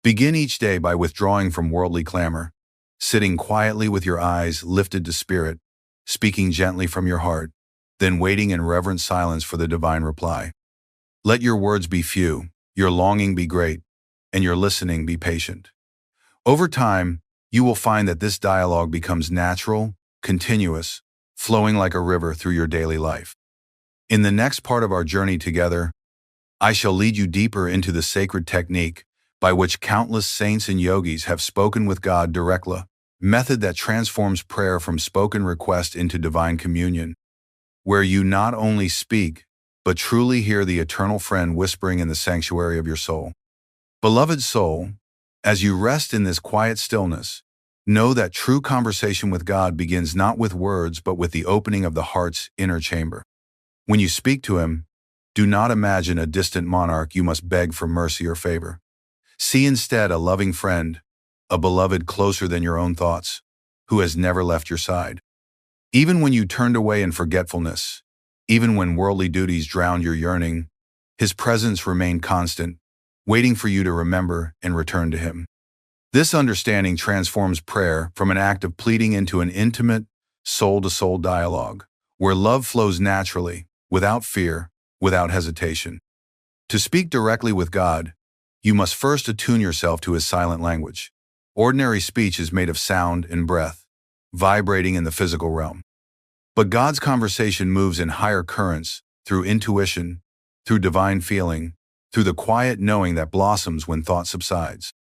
Begin each day by withdrawing from worldly clamor, sitting quietly with your eyes lifted to spirit, speaking gently from your heart, then waiting in reverent silence for the divine reply. Let your words be few, your longing be great, and your listening be patient. Over time, you will find that this dialogue becomes natural, continuous, flowing like a river through your daily life. In the next part of our journey together, I shall lead you deeper into the sacred technique by which countless saints and yogis have spoken with God directly, method that transforms prayer from spoken request into divine communion, where you not only speak, but truly hear the eternal friend whispering in the sanctuary of your soul. Beloved soul, as you rest in this quiet stillness, know that true conversation with God begins not with words but with the opening of the heart's inner chamber. When you speak to Him, do not imagine a distant monarch you must beg for mercy or favor. See instead a loving friend, a beloved closer than your own thoughts, who has never left your side. Even when you turned away in forgetfulness, even when worldly duties drowned your yearning, His presence remained constant, waiting for you to remember and return to Him. This understanding transforms prayer from an act of pleading into an intimate, soul-to-soul dialogue, where love flows naturally, without fear, without hesitation. To speak directly with God, you must first attune yourself to His silent language. Ordinary speech is made of sound and breath, vibrating in the physical realm. But God's conversation moves in higher currents, through intuition, through divine feeling, through the quiet knowing that blossoms when thought subsides.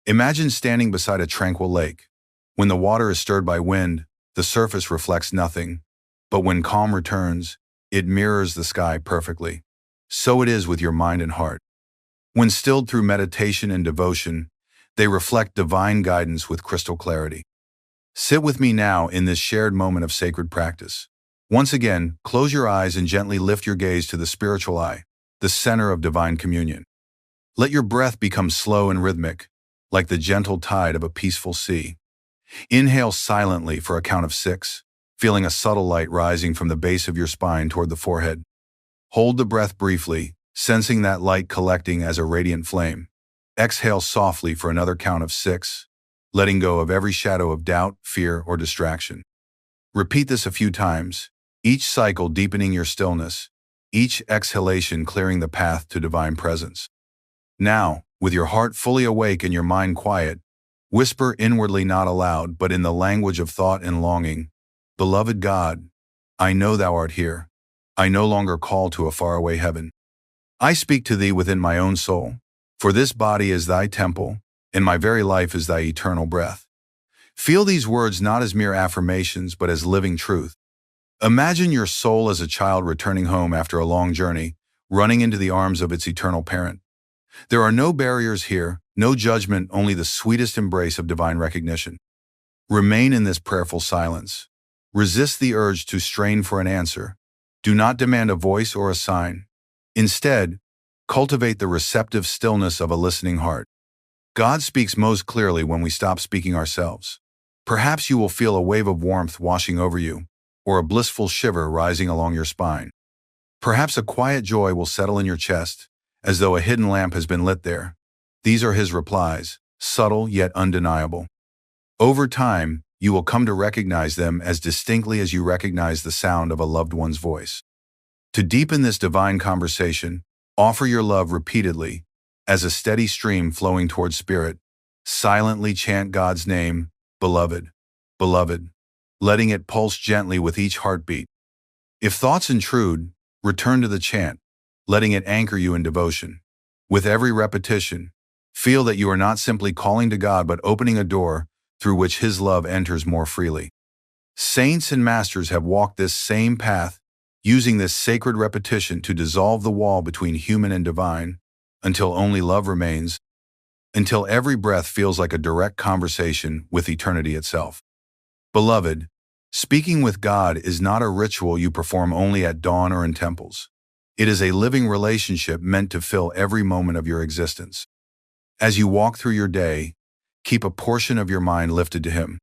Imagine standing beside a tranquil lake. When the water is stirred by wind, the surface reflects nothing, but when calm returns, it mirrors the sky perfectly. So it is with your mind and heart. When stilled through meditation and devotion, they reflect divine guidance with crystal clarity. Sit with me now in this shared moment of sacred practice. Once again, close your eyes and gently lift your gaze to the spiritual eye, the center of divine communion. Let your breath become slow and rhythmic, like the gentle tide of a peaceful sea. Inhale silently for a count of 6, feeling a subtle light rising from the base of your spine toward the forehead. Hold the breath briefly, sensing that light collecting as a radiant flame. Exhale softly for another count of 6, letting go of every shadow of doubt, fear, or distraction. Repeat this a few times, each cycle deepening your stillness, each exhalation clearing the path to divine presence. Now, with your heart fully awake and your mind quiet, whisper inwardly, not aloud, but in the language of thought and longing, "Beloved God, I know Thou art here. I no longer call to a faraway heaven. I speak to Thee within my own soul, for this body is Thy temple, and my very life is Thy eternal breath." Feel these words not as mere affirmations, but as living truth. Imagine your soul as a child returning home after a long journey, running into the arms of its eternal parent. There are no barriers here, no judgment, only the sweetest embrace of divine recognition. Remain in this prayerful silence. Resist the urge to strain for an answer. Do not demand a voice or a sign. Instead, cultivate the receptive stillness of a listening heart. God speaks most clearly when we stop speaking ourselves. Perhaps you will feel a wave of warmth washing over you, or a blissful shiver rising along your spine. Perhaps a quiet joy will settle in your chest, as though a hidden lamp has been lit there. These are His replies, subtle yet undeniable. Over time, you will come to recognize them as distinctly as you recognize the sound of a loved one's voice. To deepen this divine conversation, offer your love repeatedly, As a steady stream flowing towards spirit, silently chant God's name, beloved, beloved, letting it pulse gently with each heartbeat. If thoughts intrude, return to the chant, letting it anchor you in devotion. With every repetition, feel that you are not simply calling to God but opening a door through which His love enters more freely. Saints and masters have walked this same path, using this sacred repetition to dissolve the wall between human and divine, until only love remains, until every breath feels like a direct conversation with eternity itself. Beloved, speaking with God is not a ritual you perform only at dawn or in temples. It is a living relationship meant to fill every moment of your existence. As you walk through your day, keep a portion of your mind lifted to Him.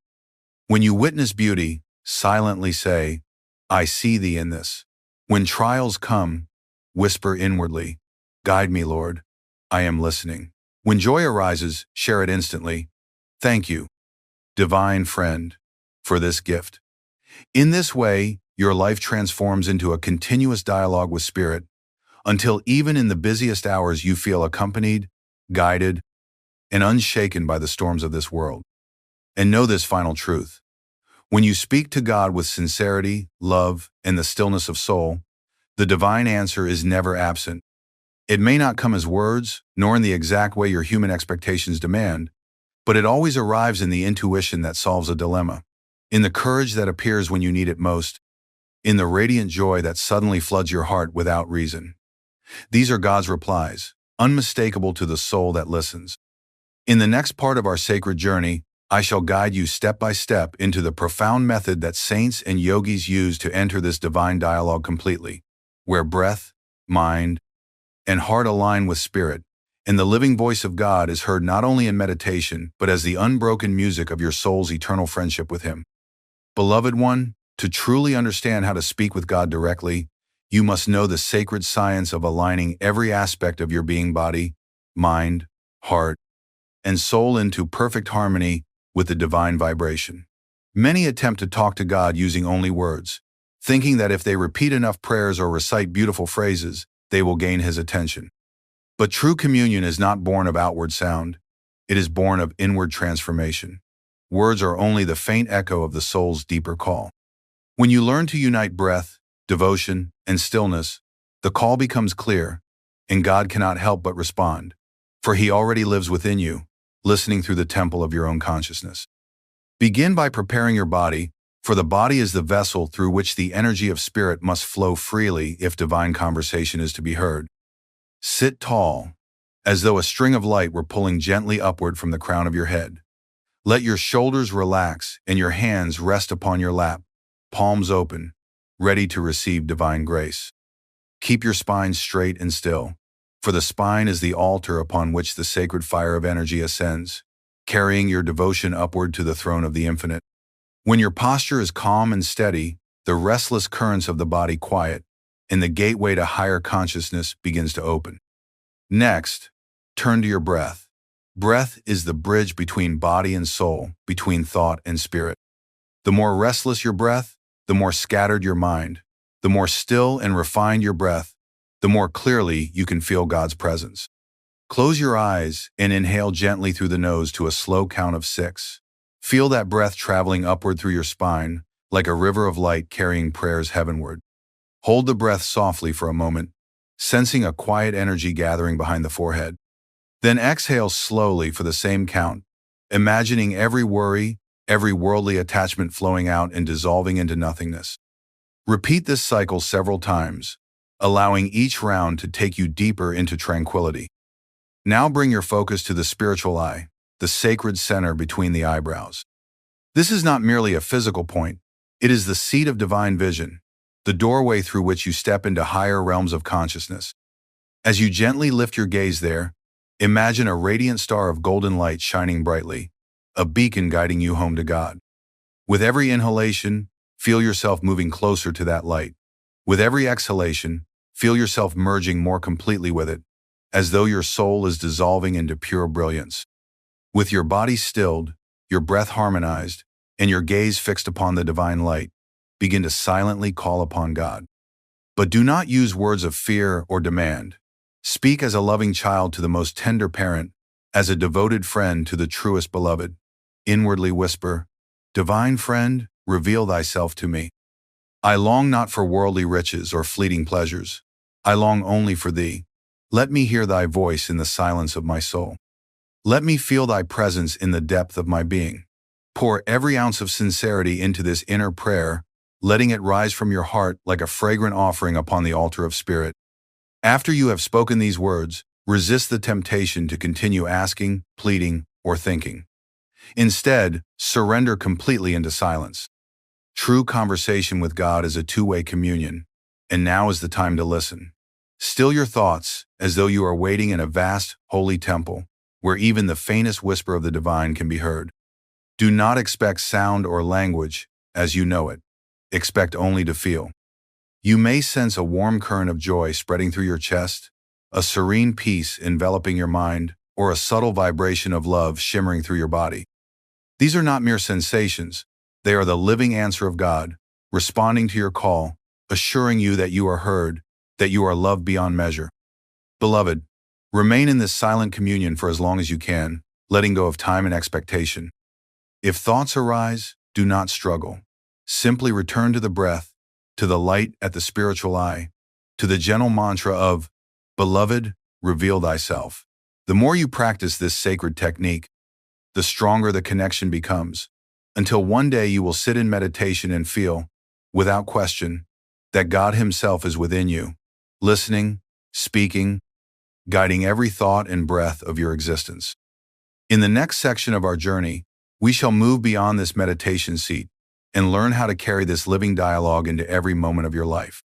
When you witness beauty, silently say, I see Thee in this. When trials come, whisper inwardly, Guide me, Lord. I am listening. When joy arises, share it instantly. Thank you, divine friend, for this gift. In this way, your life transforms into a continuous dialogue with Spirit, until even in the busiest hours you feel accompanied, guided, and unshaken by the storms of this world. And know this final truth. When you speak to God with sincerity, love, and the stillness of soul, the divine answer is never absent. It may not come as words, nor in the exact way your human expectations demand, but it always arrives in the intuition that solves a dilemma, in the courage that appears when you need it most, in the radiant joy that suddenly floods your heart without reason. These are God's replies, unmistakable to the soul that listens. In the next part of our sacred journey, I shall guide you step by step into the profound method that saints and yogis use to enter this divine dialogue completely, where breath, mind, and heart align with spirit, and the living voice of God is heard not only in meditation, but as the unbroken music of your soul's eternal friendship with Him. Beloved one, to truly understand how to speak with God directly, you must know the sacred science of aligning every aspect of your being, body, mind, heart, and soul into perfect harmony with the divine vibration. Many attempt to talk to God using only words, thinking that if they repeat enough prayers or recite beautiful phrases, they will gain His attention. But true communion is not born of outward sound. It is born of inward transformation. Words are only the faint echo of the soul's deeper call. When you learn to unite breath, devotion, and stillness, the call becomes clear, and God cannot help but respond, for He already lives within you, listening through the temple of your own consciousness. Begin by preparing your body, for the body is the vessel through which the energy of spirit must flow freely if divine conversation is to be heard. Sit tall, as though a string of light were pulling gently upward from the crown of your head. Let your shoulders relax and your hands rest upon your lap, palms open, ready to receive divine grace. Keep your spine straight and still, for the spine is the altar upon which the sacred fire of energy ascends, carrying your devotion upward to the throne of the infinite. When your posture is calm and steady, the restless currents of the body quiet, and the gateway to higher consciousness begins to open. Next, turn to your breath. Breath is the bridge between body and soul, between thought and spirit. The more restless your breath, the more scattered your mind. The more still and refined your breath, the more clearly you can feel God's presence. Close your eyes and inhale gently through the nose to a slow count of 6. Feel that breath traveling upward through your spine, like a river of light carrying prayers heavenward. Hold the breath softly for a moment, sensing a quiet energy gathering behind the forehead. Then exhale slowly for the same count, imagining every worry, every worldly attachment flowing out and dissolving into nothingness. Repeat this cycle several times, allowing each round to take you deeper into tranquility. Now bring your focus to the spiritual eye, the sacred center between the eyebrows. This is not merely a physical point, it is the seat of divine vision, the doorway through which you step into higher realms of consciousness. As you gently lift your gaze there, imagine a radiant star of golden light shining brightly, a beacon guiding you home to God. With every inhalation, feel yourself moving closer to that light. With every exhalation, feel yourself merging more completely with it, as though your soul is dissolving into pure brilliance. With your body stilled, your breath harmonized, and your gaze fixed upon the divine light, begin to silently call upon God. But do not use words of fear or demand. Speak as a loving child to the most tender parent, as a devoted friend to the truest beloved. Inwardly whisper, "Divine friend, reveal thyself to me. I long not for worldly riches or fleeting pleasures. I long only for thee. Let me hear thy voice in the silence of my soul. Let me feel thy presence in the depth of my being." Pour every ounce of sincerity into this inner prayer, letting it rise from your heart like a fragrant offering upon the altar of spirit. After you have spoken these words, resist the temptation to continue asking, pleading, or thinking. Instead, surrender completely into silence. True conversation with God is a two-way communion, and now is the time to listen. Still your thoughts, as though you are waiting in a vast, holy temple, where even the faintest whisper of the divine can be heard. Do not expect sound or language as you know it. Expect only to feel. You may sense a warm current of joy spreading through your chest, a serene peace enveloping your mind, or a subtle vibration of love shimmering through your body. These are not mere sensations. They are the living answer of God, responding to your call, assuring you that you are heard, that you are loved beyond measure. Beloved, remain in this silent communion for as long as you can, letting go of time and expectation. If thoughts arise, do not struggle. Simply return to the breath, to the light at the spiritual eye, to the gentle mantra of, "Beloved, reveal thyself." The more you practice this sacred technique, the stronger the connection becomes, until one day you will sit in meditation and feel, without question, that God Himself is within you, listening, speaking, guiding every thought and breath of your existence. In the next section of our journey, we shall move beyond this meditation seat and learn how to carry this living dialogue into every moment of your life.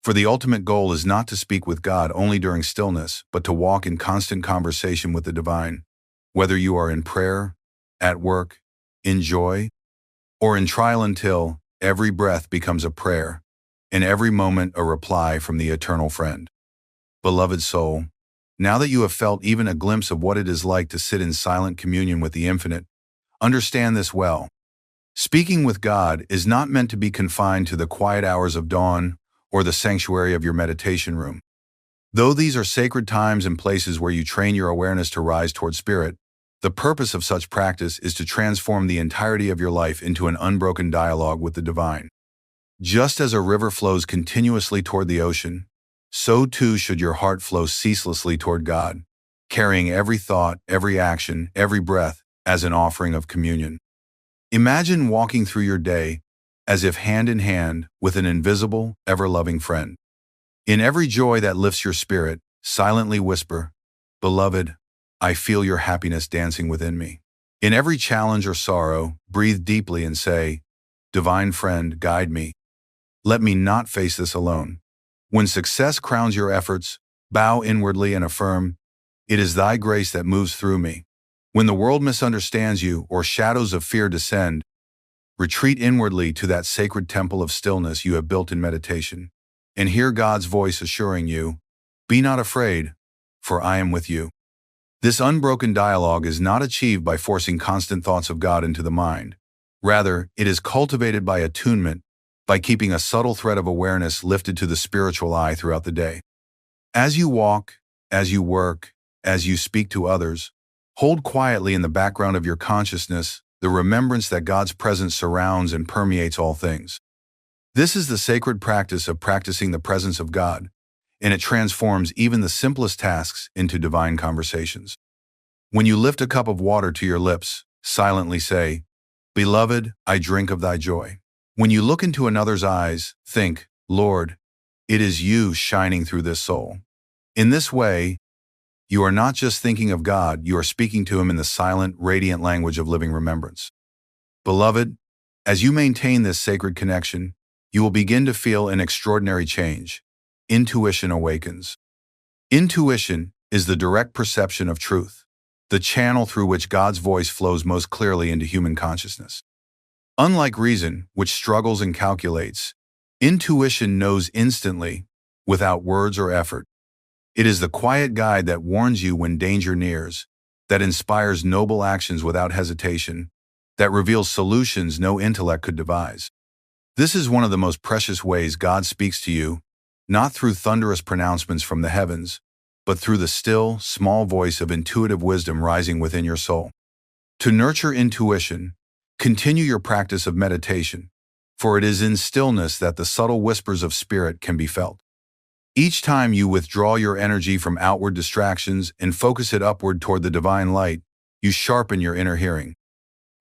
For the ultimate goal is not to speak with God only during stillness, but to walk in constant conversation with the divine, whether you are in prayer, at work, in joy, or in trial, until every breath becomes a prayer, and every moment a reply from the eternal friend. Beloved soul, now that you have felt even a glimpse of what it is like to sit in silent communion with the infinite, understand this well. Speaking with God is not meant to be confined to the quiet hours of dawn or the sanctuary of your meditation room. Though these are sacred times and places where you train your awareness to rise toward spirit, the purpose of such practice is to transform the entirety of your life into an unbroken dialogue with the divine. Just as a river flows continuously toward the ocean, so too should your heart flow ceaselessly toward God, carrying every thought, every action, every breath as an offering of communion. Imagine walking through your day as if hand in hand with an invisible, ever-loving friend. In every joy that lifts your spirit, silently whisper, "Beloved, I feel your happiness dancing within me." In every challenge or sorrow, breathe deeply and say, "Divine friend, guide me. Let me not face this alone." When success crowns your efforts, bow inwardly and affirm, "It is thy grace that moves through me." When the world misunderstands you or shadows of fear descend, retreat inwardly to that sacred temple of stillness you have built in meditation, and hear God's voice assuring you, "Be not afraid, for I am with you." This unbroken dialogue is not achieved by forcing constant thoughts of God into the mind. Rather, it is cultivated by attunement, by keeping a subtle thread of awareness lifted to the spiritual eye throughout the day. As you walk, as you work, as you speak to others, hold quietly in the background of your consciousness the remembrance that God's presence surrounds and permeates all things. This is the sacred practice of practicing the presence of God, and it transforms even the simplest tasks into divine conversations. When you lift a cup of water to your lips, silently say, "Beloved, I drink of thy joy." When you look into another's eyes, think, "Lord, it is you shining through this soul." In this way, you are not just thinking of God, you are speaking to Him in the silent, radiant language of living remembrance. Beloved, as you maintain this sacred connection, you will begin to feel an extraordinary change. Intuition awakens. Intuition is the direct perception of truth, the channel through which God's voice flows most clearly into human consciousness. Unlike reason, which struggles and calculates, intuition knows instantly, without words or effort. It is the quiet guide that warns you when danger nears, that inspires noble actions without hesitation, that reveals solutions no intellect could devise. This is one of the most precious ways God speaks to you, not through thunderous pronouncements from the heavens, but through the still, small voice of intuitive wisdom rising within your soul. To nurture intuition, continue your practice of meditation, for it is in stillness that the subtle whispers of spirit can be felt. Each time you withdraw your energy from outward distractions and focus it upward toward the divine light, you sharpen your inner hearing.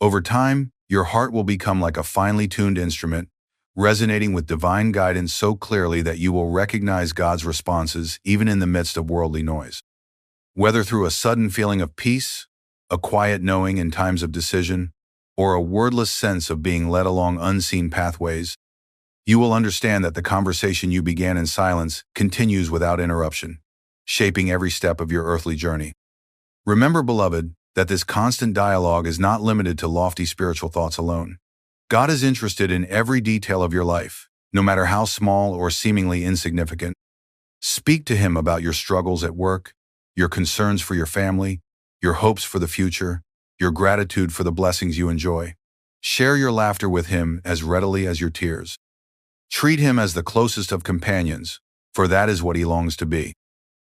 Over time, your heart will become like a finely tuned instrument, resonating with divine guidance so clearly that you will recognize God's responses even in the midst of worldly noise. Whether through a sudden feeling of peace, a quiet knowing in times of decision, or a wordless sense of being led along unseen pathways, you will understand that the conversation you began in silence continues without interruption, shaping every step of your earthly journey. Remember, beloved, that this constant dialogue is not limited to lofty spiritual thoughts alone. God is interested in every detail of your life, no matter how small or seemingly insignificant. Speak to Him about your struggles at work, your concerns for your family, your hopes for the future, your gratitude for the blessings you enjoy. Share your laughter with Him as readily as your tears. Treat Him as the closest of companions, for that is what He longs to be.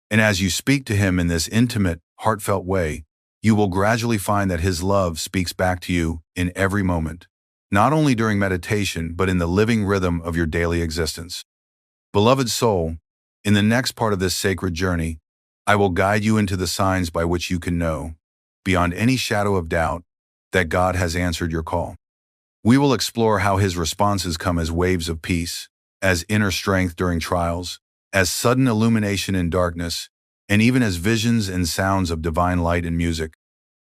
And as you speak to Him in this intimate, heartfelt way, you will gradually find that His love speaks back to you in every moment, not only during meditation, but in the living rhythm of your daily existence. Beloved soul, in the next part of this sacred journey, I will guide you into the signs by which you can know, beyond any shadow of doubt, that God has answered your call. We will explore how His responses come as waves of peace, as inner strength during trials, as sudden illumination in darkness, and even as visions and sounds of divine light and music.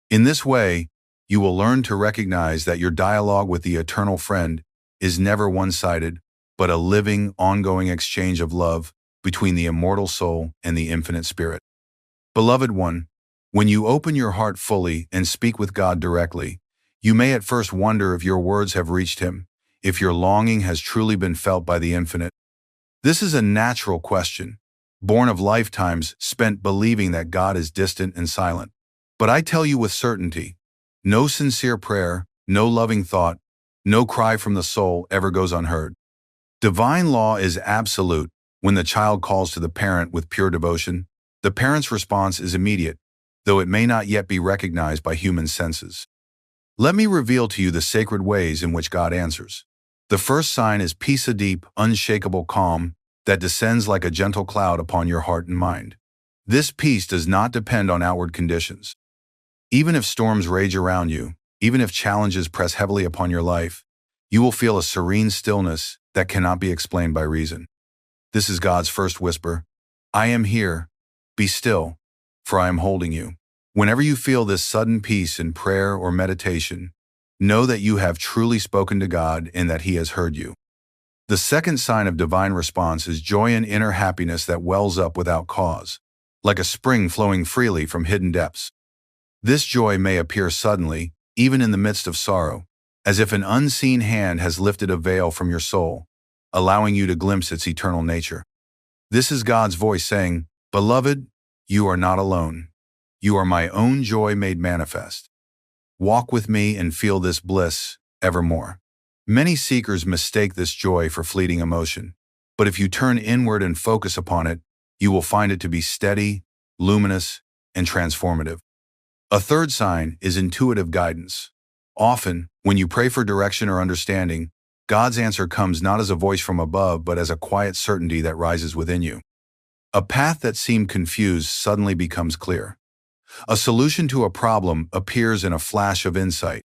In this way, you will learn to recognize that your dialogue with the eternal friend is never one-sided, but a living, ongoing exchange of love between the immortal soul and the infinite spirit. Beloved one, when you open your heart fully and speak with God directly, you may at first wonder if your words have reached Him, if your longing has truly been felt by the infinite. This is a natural question, born of lifetimes spent believing that God is distant and silent. But I tell you with certainty, no sincere prayer, no loving thought, no cry from the soul ever goes unheard. Divine law is absolute. When the child calls to the parent with pure devotion, the parent's response is immediate, though it may not yet be recognized by human senses. Let me reveal to you the sacred ways in which God answers. The first sign is peace, a deep, unshakable calm that descends like a gentle cloud upon your heart and mind. This peace does not depend on outward conditions. Even if storms rage around you, even if challenges press heavily upon your life, you will feel a serene stillness that cannot be explained by reason. This is God's first whisper. I am here. Be still, for I am holding you. Whenever you feel this sudden peace in prayer or meditation, know that you have truly spoken to God and that He has heard you. The second sign of divine response is joy and inner happiness that wells up without cause, like a spring flowing freely from hidden depths. This joy may appear suddenly, even in the midst of sorrow, as if an unseen hand has lifted a veil from your soul, allowing you to glimpse its eternal nature. This is God's voice saying, Beloved, you are not alone. You are my own joy made manifest. Walk with me and feel this bliss evermore. Many seekers mistake this joy for fleeting emotion, but if you turn inward and focus upon it, you will find it to be steady, luminous, and transformative. A third sign is intuitive guidance. Often, when you pray for direction or understanding, God's answer comes not as a voice from above, but as a quiet certainty that rises within you. A path that seemed confused suddenly becomes clear. A solution to a problem appears in a flash of insight.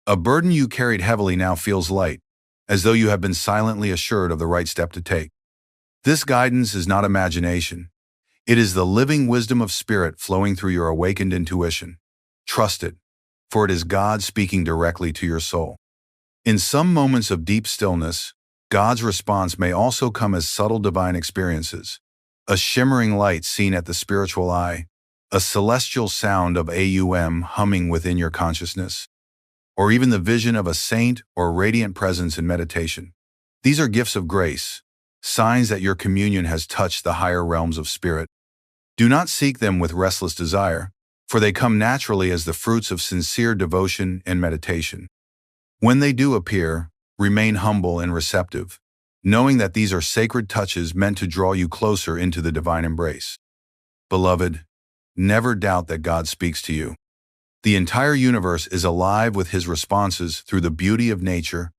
A burden you carried heavily now feels light, as though you have been silently assured of the right step to take. This guidance is not imagination. It is the living wisdom of spirit flowing through your awakened intuition. Trust it, for it is God speaking directly to your soul. In some moments of deep stillness, God's response may also come as subtle divine experiences. A shimmering light seen at the spiritual eye, a celestial sound of Aum humming within your consciousness, or even the vision of a saint or radiant presence in meditation. These are gifts of grace, signs that your communion has touched the higher realms of spirit. Do not seek them with restless desire, for they come naturally as the fruits of sincere devotion and meditation. When they do appear, remain humble and receptive, knowing that these are sacred touches meant to draw you closer into the divine embrace. Beloved, never doubt that God speaks to you. The entire universe is alive with his responses through the beauty of nature,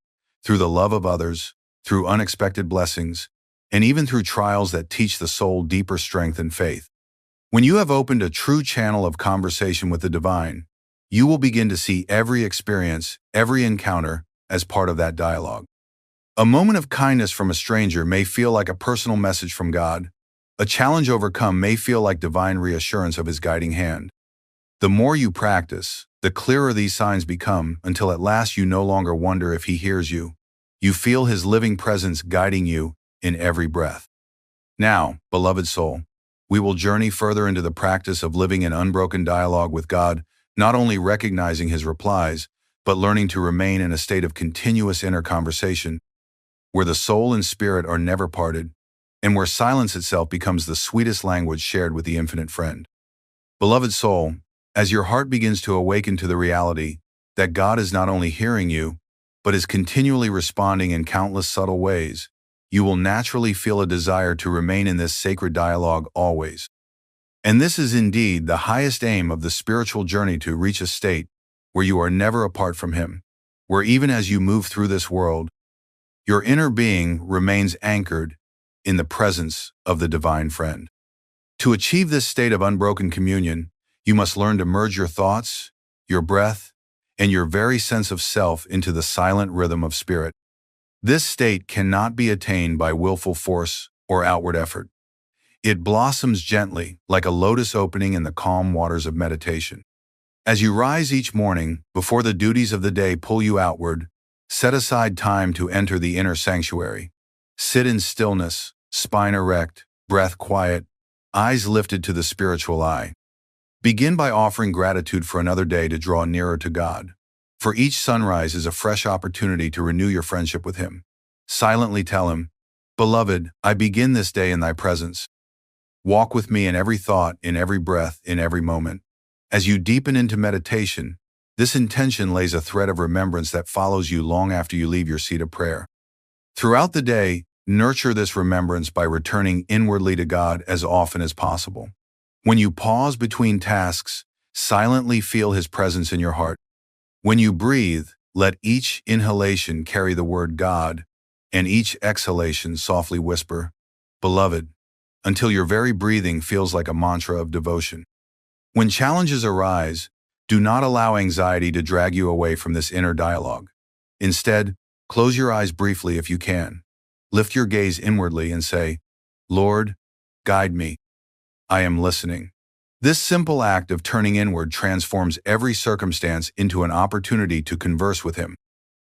through the love of others, through unexpected blessings, and even through trials that teach the soul deeper strength and faith. When you have opened a true channel of conversation with the divine, you will begin to see every experience, every encounter, as part of that dialogue. A moment of kindness from a stranger may feel like a personal message from God. A challenge overcome may feel like divine reassurance of his guiding hand. The more you practice, the clearer these signs become until at last you no longer wonder if he hears you. You feel his living presence guiding you in every breath. Now, beloved soul, we will journey further into the practice of living in unbroken dialogue with God, not only recognizing his replies, but learning to remain in a state of continuous inner conversation, where the soul and spirit are never parted, and where silence itself becomes the sweetest language shared with the infinite friend. Beloved soul, as your heart begins to awaken to the reality that God is not only hearing you, but is continually responding in countless subtle ways, you will naturally feel a desire to remain in this sacred dialogue always. And this is indeed the highest aim of the spiritual journey, to reach a state where you are never apart from him, where even as you move through this world, your inner being remains anchored in the presence of the divine friend. To achieve this state of unbroken communion, you must learn to merge your thoughts, your breath, and your very sense of self into the silent rhythm of spirit. This state cannot be attained by willful force or outward effort. It blossoms gently, like a lotus opening in the calm waters of meditation. As you rise each morning, before the duties of the day pull you outward, set aside time to enter the inner sanctuary. Sit in stillness, spine erect, breath quiet, eyes lifted to the spiritual eye. Begin by offering gratitude for another day to draw nearer to God. For each sunrise is a fresh opportunity to renew your friendship with him. Silently tell him, "Beloved, I begin this day in thy presence. Walk with me in every thought, in every breath, in every moment." As you deepen into meditation, this intention lays a thread of remembrance that follows you long after you leave your seat of prayer. Throughout the day, nurture this remembrance by returning inwardly to God as often as possible. When you pause between tasks, silently feel his presence in your heart. When you breathe, let each inhalation carry the word God, and each exhalation softly whisper, "Beloved," until your very breathing feels like a mantra of devotion. When challenges arise, do not allow anxiety to drag you away from this inner dialogue. Instead, close your eyes briefly if you can. Lift your gaze inwardly and say, "Lord, guide me. I am listening." This simple act of turning inward transforms every circumstance into an opportunity to converse with him.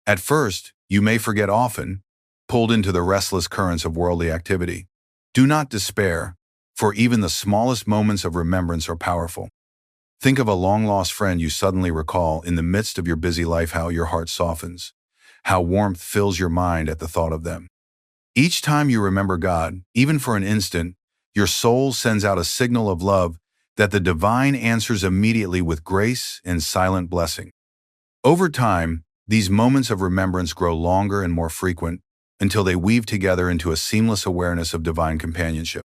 At first, you may forget often, pulled into the restless currents of worldly activity. Do not despair, for even the smallest moments of remembrance are powerful. Think of a long-lost friend you suddenly recall in the midst of your busy life, how your heart softens, how warmth fills your mind at the thought of them. Each time you remember God, even for an instant, your soul sends out a signal of love that the divine answers immediately with grace and silent blessing. Over time, these moments of remembrance grow longer and more frequent until they weave together into a seamless awareness of divine companionship.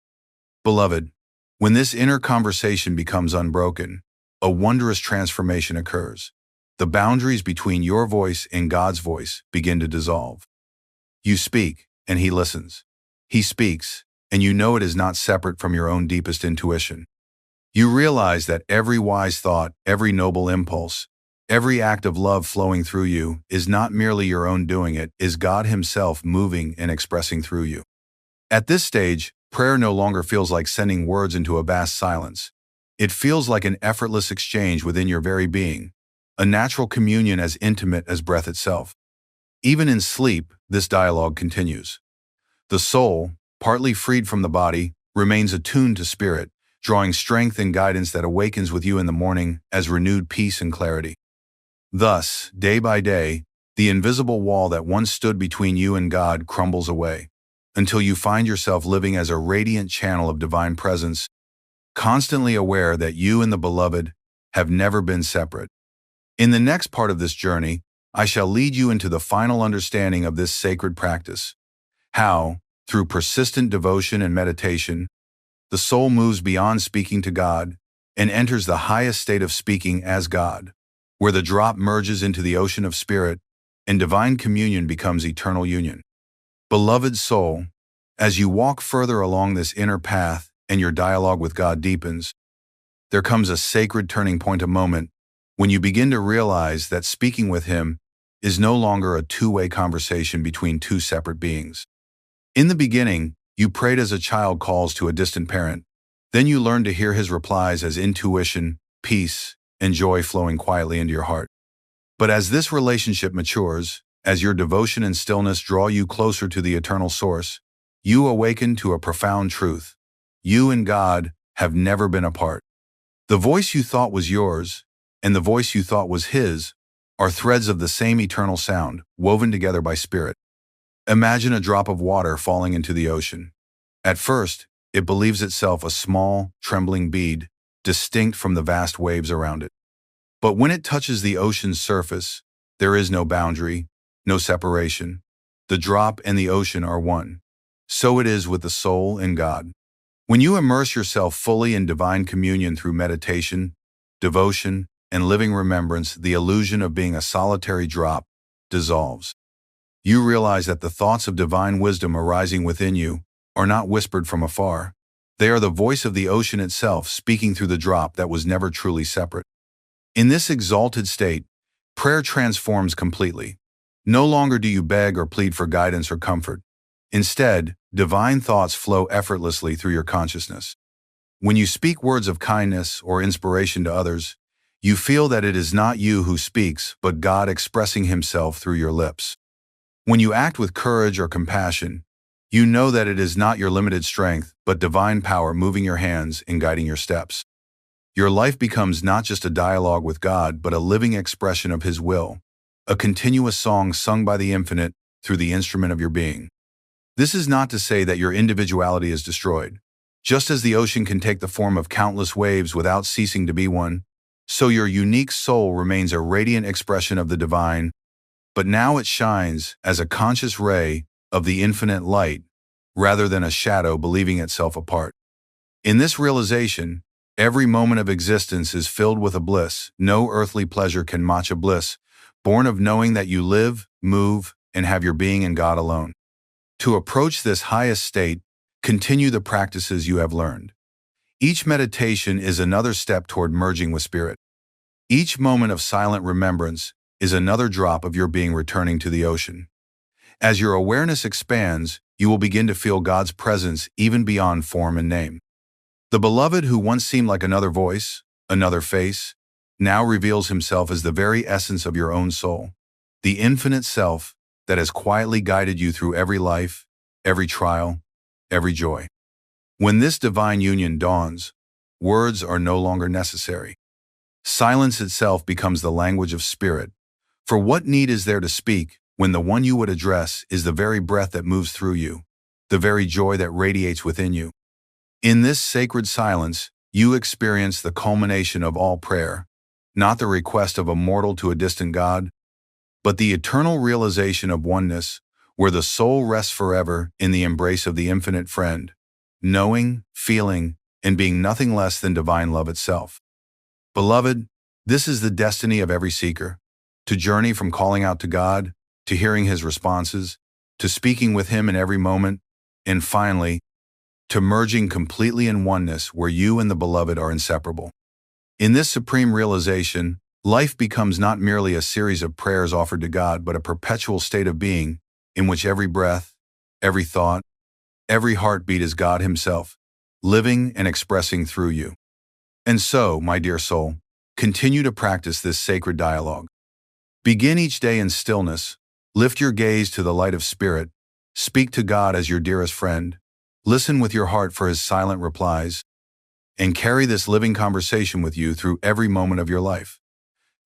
Beloved, when this inner conversation becomes unbroken, a wondrous transformation occurs. The boundaries between your voice and God's voice begin to dissolve. You speak, and he listens. He speaks, and you know it is not separate from your own deepest intuition. You realize that every wise thought, every noble impulse, every act of love flowing through you is not merely your own doing, it is God himself moving and expressing through you. At this stage, prayer no longer feels like sending words into a vast silence. It feels like an effortless exchange within your very being, a natural communion as intimate as breath itself. Even in sleep, this dialogue continues. The soul, partly freed from the body, remains attuned to spirit, drawing strength and guidance that awakens with you in the morning as renewed peace and clarity. Thus, day by day, the invisible wall that once stood between you and God crumbles away, until you find yourself living as a radiant channel of divine presence, constantly aware that you and the Beloved have never been separate. In the next part of this journey, I shall lead you into the final understanding of this sacred practice, how, through persistent devotion and meditation, the soul moves beyond speaking to God and enters the highest state of speaking as God, where the drop merges into the ocean of spirit and divine communion becomes eternal union. Beloved soul, as you walk further along this inner path and your dialogue with God deepens, there comes a sacred turning point, a moment when you begin to realize that speaking with Him is no longer a two-way conversation between two separate beings. In the beginning, you prayed as a child calls to a distant parent. Then you learned to hear His replies as intuition, peace, and joy flowing quietly into your heart. But as this relationship matures, as your devotion and stillness draw you closer to the eternal source, you awaken to a profound truth. You and God have never been apart. The voice you thought was yours and the voice you thought was His are threads of the same eternal sound, woven together by spirit. Imagine a drop of water falling into the ocean. At first, it believes itself a small, trembling bead, distinct from the vast waves around it. But when it touches the ocean's surface, there is no boundary, no separation. The drop and the ocean are one. So it is with the soul and God. When you immerse yourself fully in divine communion through meditation, devotion, and living remembrance, the illusion of being a solitary drop dissolves. You realize that the thoughts of divine wisdom arising within you are not whispered from afar. They are the voice of the ocean itself speaking through the drop that was never truly separate. In this exalted state, prayer transforms completely. No longer do you beg or plead for guidance or comfort. Instead, divine thoughts flow effortlessly through your consciousness. When you speak words of kindness or inspiration to others, you feel that it is not you who speaks, but God expressing Himself through your lips. When you act with courage or compassion, you know that it is not your limited strength, but divine power moving your hands and guiding your steps. Your life becomes not just a dialogue with God, but a living expression of His will, a continuous song sung by the infinite through the instrument of your being. This is not to say that your individuality is destroyed. Just as the ocean can take the form of countless waves without ceasing to be one, so your unique soul remains a radiant expression of the divine, but now it shines as a conscious ray of the infinite light, rather than a shadow believing itself apart. In this realization, every moment of existence is filled with a bliss. No earthly pleasure can match a bliss, born of knowing that you live, move, and have your being in God alone. To approach this highest state, continue the practices you have learned. Each meditation is another step toward merging with Spirit. Each moment of silent remembrance is another drop of your being returning to the ocean. As your awareness expands, you will begin to feel God's presence even beyond form and name. The beloved who once seemed like another voice, another face, now reveals Himself as the very essence of your own soul, the infinite self that has quietly guided you through every life, every trial, every joy. When this divine union dawns, words are no longer necessary. Silence itself becomes the language of spirit. For what need is there to speak when the one you would address is the very breath that moves through you, the very joy that radiates within you? In this sacred silence, you experience the culmination of all prayer, not the request of a mortal to a distant God, but the eternal realization of oneness, where the soul rests forever in the embrace of the infinite friend, knowing, feeling, and being nothing less than divine love itself. Beloved, this is the destiny of every seeker, to journey from calling out to God, to hearing His responses, to speaking with Him in every moment, and finally, to merging completely in oneness where you and the beloved are inseparable. In this supreme realization, life becomes not merely a series of prayers offered to God, but a perpetual state of being in which every breath, every thought, every heartbeat is God Himself, living and expressing through you. And so, my dear soul, continue to practice this sacred dialogue. Begin each day in stillness, lift your gaze to the light of Spirit, speak to God as your dearest friend, listen with your heart for His silent replies, and carry this living conversation with you through every moment of your life.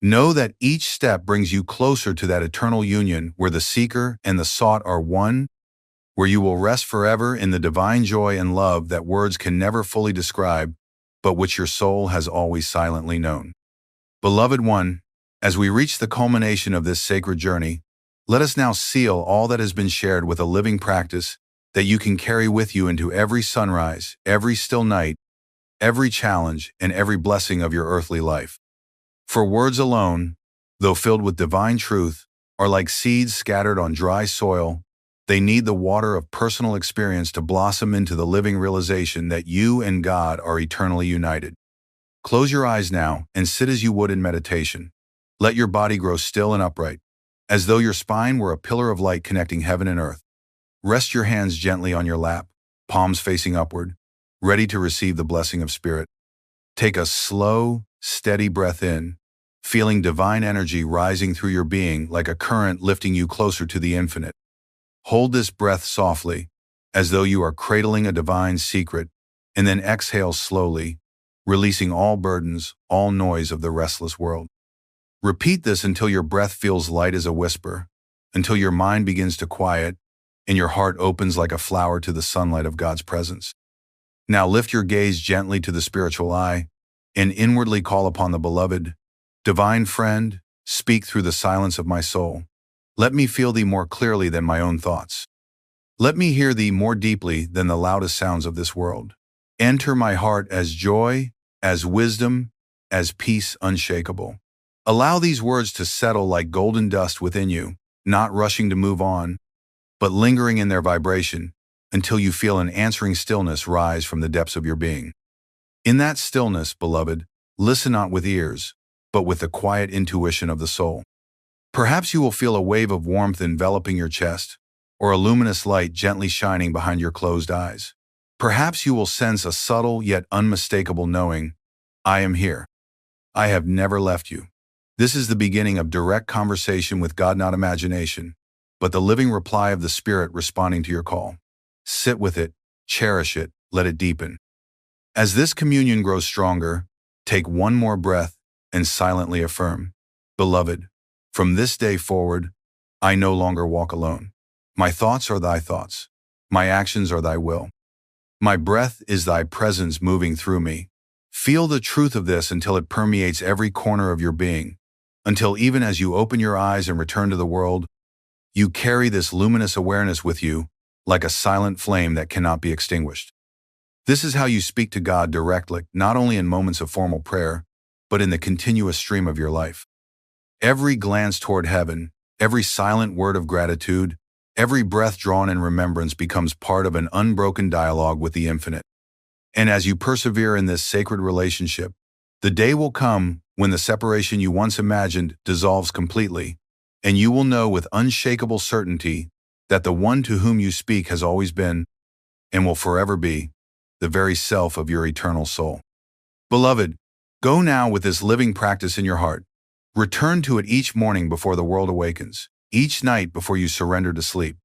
Know that each step brings you closer to that eternal union where the seeker and the sought are one, where you will rest forever in the divine joy and love that words can never fully describe, but which your soul has always silently known. Beloved one, as we reach the culmination of this sacred journey, let us now seal all that has been shared with a living practice that you can carry with you into every sunrise, every still night, every challenge, and every blessing of your earthly life. For words alone, though filled with divine truth, are like seeds scattered on dry soil. They need the water of personal experience to blossom into the living realization that you and God are eternally united. Close your eyes now and sit as you would in meditation. Let your body grow still and upright, as though your spine were a pillar of light connecting heaven and earth. Rest your hands gently on your lap, palms facing upward, ready to receive the blessing of Spirit. Take a slow, steady breath in, feeling divine energy rising through your being like a current lifting you closer to the infinite. Hold this breath softly, as though you are cradling a divine secret, and then exhale slowly, releasing all burdens, all noise of the restless world. Repeat this until your breath feels light as a whisper, until your mind begins to quiet, and your heart opens like a flower to the sunlight of God's presence. Now lift your gaze gently to the spiritual eye, and inwardly call upon the beloved, divine friend, speak through the silence of my soul. Let me feel thee more clearly than my own thoughts. Let me hear thee more deeply than the loudest sounds of this world. Enter my heart as joy, as wisdom, as peace unshakable. Allow these words to settle like golden dust within you, not rushing to move on, but lingering in their vibration until you feel an answering stillness rise from the depths of your being. In that stillness, beloved, listen not with ears, but with the quiet intuition of the soul. Perhaps you will feel a wave of warmth enveloping your chest, or a luminous light gently shining behind your closed eyes. Perhaps you will sense a subtle yet unmistakable knowing, I am here. I have never left you. This is the beginning of direct conversation with God, not imagination, but the living reply of the Spirit responding to your call. Sit with it, cherish it, let it deepen. As this communion grows stronger, take one more breath and silently affirm, Beloved, from this day forward, I no longer walk alone. My thoughts are thy thoughts. My actions are thy will. My breath is thy presence moving through me. Feel the truth of this until it permeates every corner of your being, until even as you open your eyes and return to the world, you carry this luminous awareness with you like a silent flame that cannot be extinguished. This is how you speak to God directly, not only in moments of formal prayer, but in the continuous stream of your life. Every glance toward heaven, every silent word of gratitude, every breath drawn in remembrance becomes part of an unbroken dialogue with the infinite. And as you persevere in this sacred relationship, the day will come when the separation you once imagined dissolves completely, and you will know with unshakable certainty that the one to whom you speak has always been, and will forever be, the very self of your eternal soul. Beloved, go now with this living practice in your heart. Return to it each morning before the world awakens, each night before you surrender to sleep.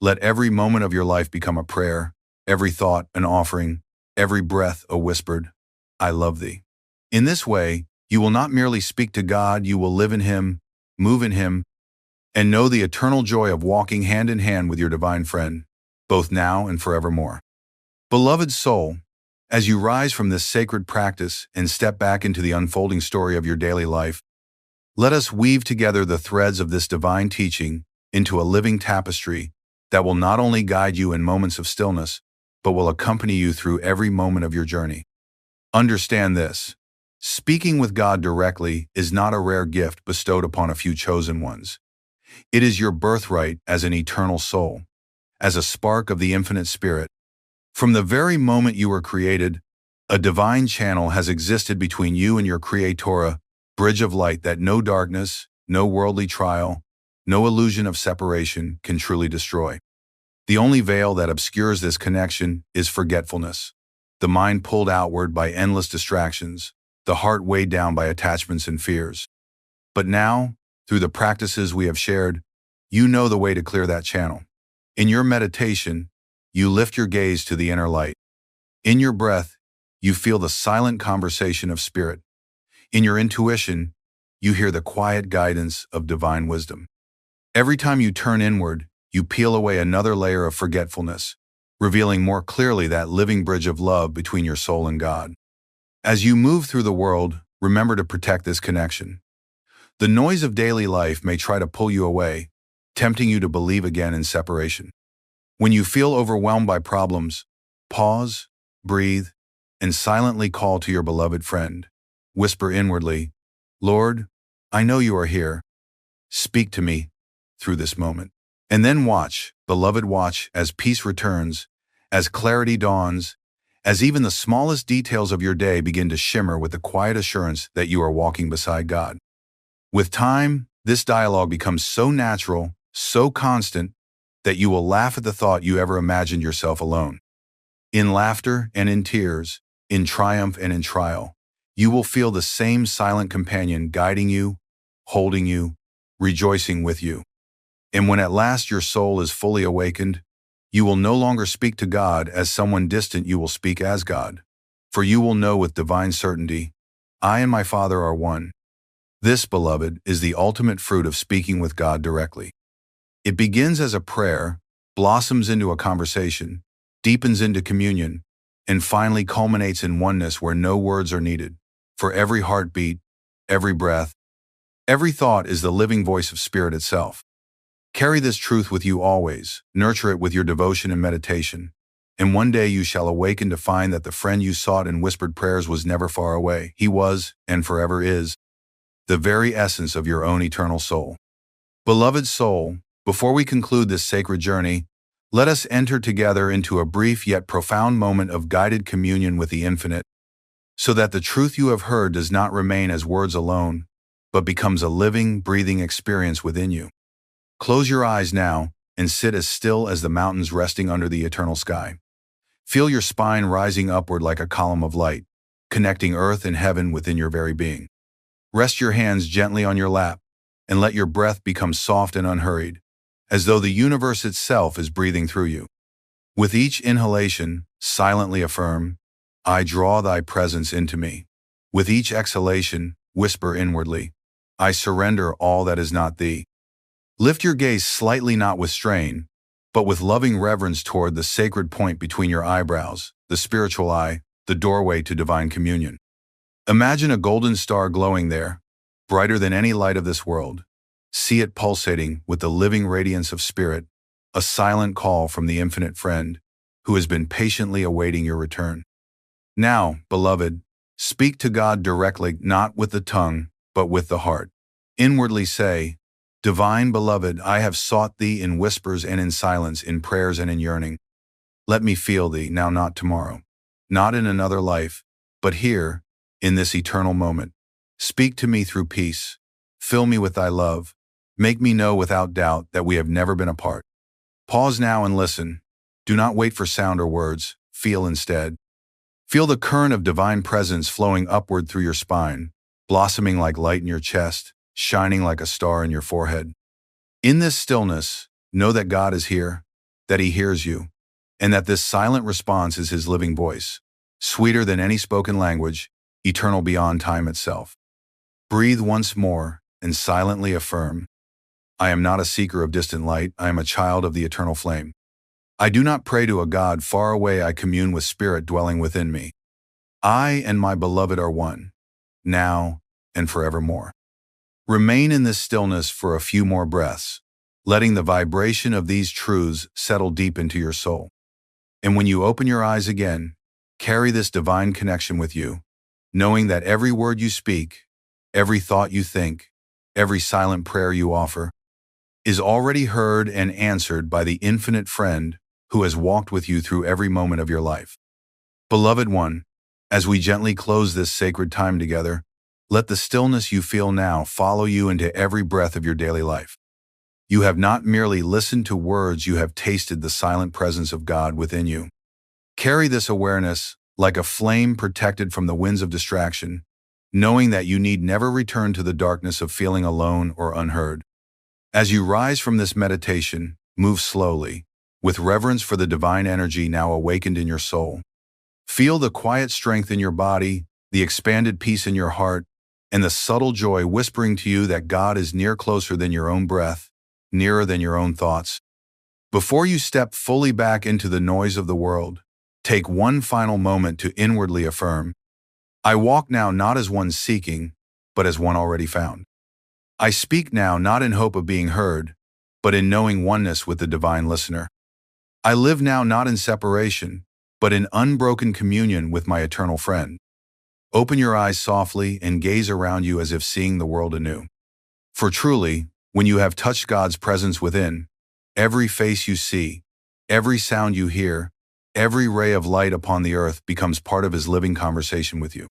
Let every moment of your life become a prayer, every thought an offering, every breath a whispered, I love thee. In this way, you will not merely speak to God, you will live in Him, move in Him, and know the eternal joy of walking hand in hand with your divine friend, both now and forevermore. Beloved soul, as you rise from this sacred practice and step back into the unfolding story of your daily life, let us weave together the threads of this divine teaching into a living tapestry that will not only guide you in moments of stillness, but will accompany you through every moment of your journey. Understand this. Speaking with God directly is not a rare gift bestowed upon a few chosen ones. It is your birthright as an eternal soul, as a spark of the infinite spirit. From the very moment you were created, a divine channel has existed between you and your Creator, bridge of light that no darkness, no worldly trial, no illusion of separation can truly destroy. The only veil that obscures this connection is forgetfulness, the mind pulled outward by endless distractions, the heart weighed down by attachments and fears. But now, through the practices we have shared, you know the way to clear that channel. In your meditation, you lift your gaze to the inner light. In your breath, you feel the silent conversation of spirit. In your intuition, you hear the quiet guidance of divine wisdom. Every time you turn inward, you peel away another layer of forgetfulness, revealing more clearly that living bridge of love between your soul and God. As you move through the world, remember to protect this connection. The noise of daily life may try to pull you away, tempting you to believe again in separation. When you feel overwhelmed by problems, pause, breathe, and silently call to your beloved friend. Whisper inwardly, Lord, I know you are here. Speak to me through this moment. And then watch, beloved, watch as peace returns, as clarity dawns, as even the smallest details of your day begin to shimmer with the quiet assurance that you are walking beside God. With time, this dialogue becomes so natural, so constant, that you will laugh at the thought you ever imagined yourself alone. In laughter and in tears, in triumph and in trial, you will feel the same silent companion guiding you, holding you, rejoicing with you. And when at last your soul is fully awakened, you will no longer speak to God as someone distant, you will speak as God. For you will know with divine certainty, I and my Father are one. This, beloved, is the ultimate fruit of speaking with God directly. It begins as a prayer, blossoms into a conversation, deepens into communion, and finally culminates in oneness where no words are needed. For every heartbeat, every breath, every thought is the living voice of Spirit itself. Carry this truth with you always, nurture it with your devotion and meditation, and one day you shall awaken to find that the friend you sought in whispered prayers was never far away. He was, and forever is, the very essence of your own eternal soul. Beloved soul, before we conclude this sacred journey, let us enter together into a brief yet profound moment of guided communion with the Infinite, so that the truth you have heard does not remain as words alone, but becomes a living, breathing experience within you. Close your eyes now and sit as still as the mountains resting under the eternal sky. Feel your spine rising upward like a column of light, connecting earth and heaven within your very being. Rest your hands gently on your lap and let your breath become soft and unhurried, as though the universe itself is breathing through you. With each inhalation, silently affirm, I draw thy presence into me. With each exhalation, whisper inwardly, I surrender all that is not thee. Lift your gaze slightly, not with strain, but with loving reverence toward the sacred point between your eyebrows, the spiritual eye, the doorway to divine communion. Imagine a golden star glowing there, brighter than any light of this world. See it pulsating with the living radiance of Spirit, a silent call from the infinite friend who has been patiently awaiting your return. Now, beloved, speak to God directly, not with the tongue, but with the heart. Inwardly say, Divine Beloved, I have sought thee in whispers and in silence, in prayers and in yearning. Let me feel thee now, not tomorrow, not in another life, but here, in this eternal moment. Speak to me through peace. Fill me with thy love. Make me know without doubt that we have never been apart. Pause now and listen. Do not wait for sound or words. Feel instead. Feel the current of divine presence flowing upward through your spine, blossoming like light in your chest, shining like a star in your forehead. In this stillness, know that God is here, that He hears you, and that this silent response is His living voice, sweeter than any spoken language, eternal beyond time itself. Breathe once more and silently affirm, I am not a seeker of distant light, I am a child of the eternal flame. I do not pray to a God far away, I commune with Spirit dwelling within me. I and my beloved are one, now and forevermore. Remain in this stillness for a few more breaths, letting the vibration of these truths settle deep into your soul. And when you open your eyes again, carry this divine connection with you, knowing that every word you speak, every thought you think, every silent prayer you offer, is already heard and answered by the infinite friend who has walked with you through every moment of your life. Beloved one, as we gently close this sacred time together, let the stillness you feel now follow you into every breath of your daily life. You have not merely listened to words, you have tasted the silent presence of God within you. Carry this awareness like a flame protected from the winds of distraction, knowing that you need never return to the darkness of feeling alone or unheard. As you rise from this meditation, move slowly, with reverence for the divine energy now awakened in your soul. Feel the quiet strength in your body, the expanded peace in your heart, and the subtle joy whispering to you that God is near, closer than your own breath, nearer than your own thoughts. Before you step fully back into the noise of the world, take one final moment to inwardly affirm, I walk now not as one seeking, but as one already found. I speak now not in hope of being heard, but in knowing oneness with the divine listener. I live now not in separation, but in unbroken communion with my eternal friend. Open your eyes softly and gaze around you as if seeing the world anew. For truly, when you have touched God's presence within, every face you see, every sound you hear, every ray of light upon the earth becomes part of His living conversation with you.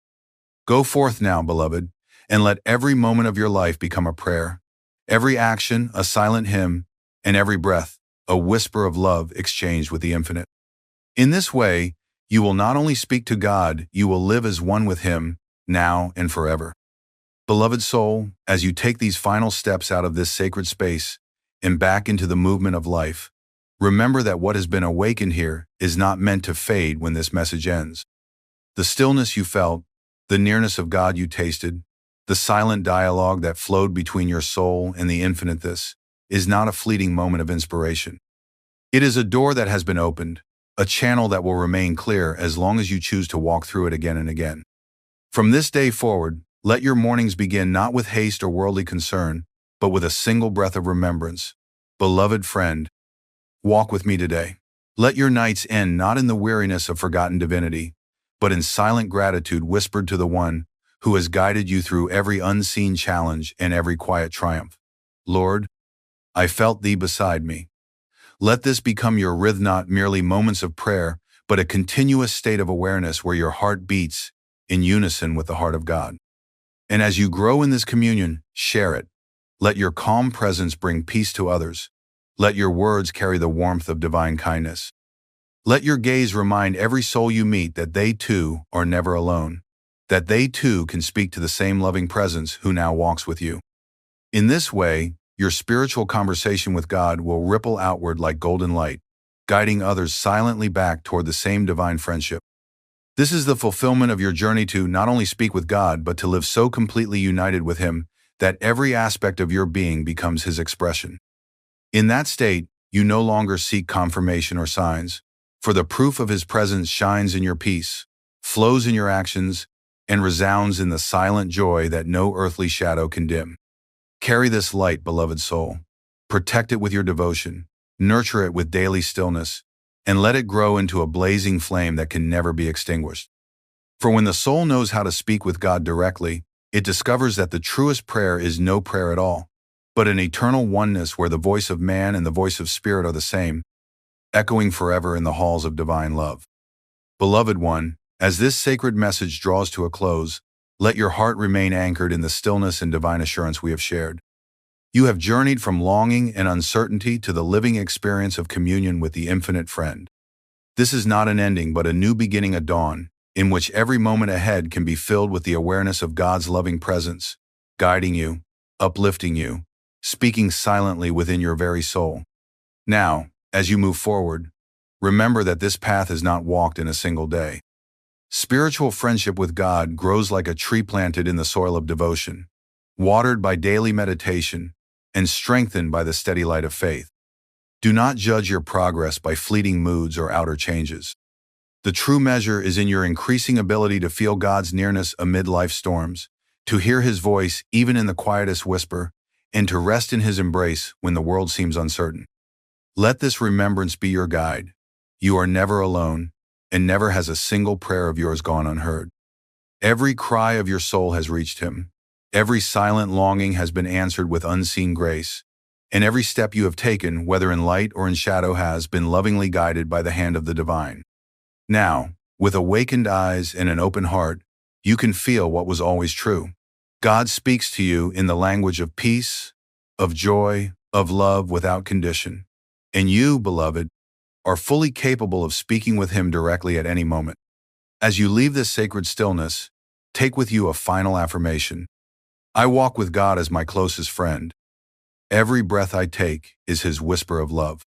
Go forth now, beloved, and let every moment of your life become a prayer, every action a silent hymn, and every breath a whisper of love exchanged with the infinite. In this way, you will not only speak to God, you will live as one with Him, now and forever. Beloved soul, as you take these final steps out of this sacred space and back into the movement of life, remember that what has been awakened here is not meant to fade when this message ends. The stillness you felt, the nearness of God you tasted, the silent dialogue that flowed between your soul and the infinite, this is not a fleeting moment of inspiration. It is a door that has been opened, a channel that will remain clear as long as you choose to walk through it again and again. From this day forward, let your mornings begin not with haste or worldly concern, but with a single breath of remembrance. Beloved friend, walk with me today. Let your nights end not in the weariness of forgotten divinity, but in silent gratitude whispered to the One who has guided you through every unseen challenge and every quiet triumph. Lord, I felt Thee beside me. Let this become your rhythm, not merely moments of prayer, but a continuous state of awareness where your heart beats in unison with the heart of God. And as you grow in this communion, share it. Let your calm presence bring peace to others. Let your words carry the warmth of divine kindness. Let your gaze remind every soul you meet that they too are never alone, that they too can speak to the same loving presence who now walks with you. In this way, your spiritual conversation with God will ripple outward like golden light, guiding others silently back toward the same divine friendship. This is the fulfillment of your journey to not only speak with God, but to live so completely united with Him that every aspect of your being becomes His expression. In that state, you no longer seek confirmation or signs, for the proof of His presence shines in your peace, flows in your actions, and resounds in the silent joy that no earthly shadow can dim. Carry this light, beloved soul. Protect it with your devotion, nurture it with daily stillness, and let it grow into a blazing flame that can never be extinguished. For when the soul knows how to speak with God directly, it discovers that the truest prayer is no prayer at all, but an eternal oneness where the voice of man and the voice of spirit are the same, echoing forever in the halls of divine love. Beloved one, as this sacred message draws to a close, let your heart remain anchored in the stillness and divine assurance we have shared. You have journeyed from longing and uncertainty to the living experience of communion with the infinite friend. This is not an ending, but a new beginning, a dawn, in which every moment ahead can be filled with the awareness of God's loving presence, guiding you, uplifting you, speaking silently within your very soul. Now, as you move forward, remember that this path is not walked in a single day. Spiritual friendship with God grows like a tree planted in the soil of devotion, watered by daily meditation, and strengthened by the steady light of faith. Do not judge your progress by fleeting moods or outer changes. The true measure is in your increasing ability to feel God's nearness amid life's storms, to hear His voice even in the quietest whisper, and to rest in His embrace when the world seems uncertain. Let this remembrance be your guide. You are never alone, and never has a single prayer of yours gone unheard. Every cry of your soul has reached Him. Every silent longing has been answered with unseen grace, and every step you have taken, whether in light or in shadow, has been lovingly guided by the hand of the divine. Now, with awakened eyes and an open heart, you can feel what was always true. God speaks to you in the language of peace, of joy, of love without condition. And you, beloved, are fully capable of speaking with Him directly at any moment. As you leave this sacred stillness, take with you a final affirmation. I walk with God as my closest friend. Every breath I take is His whisper of love.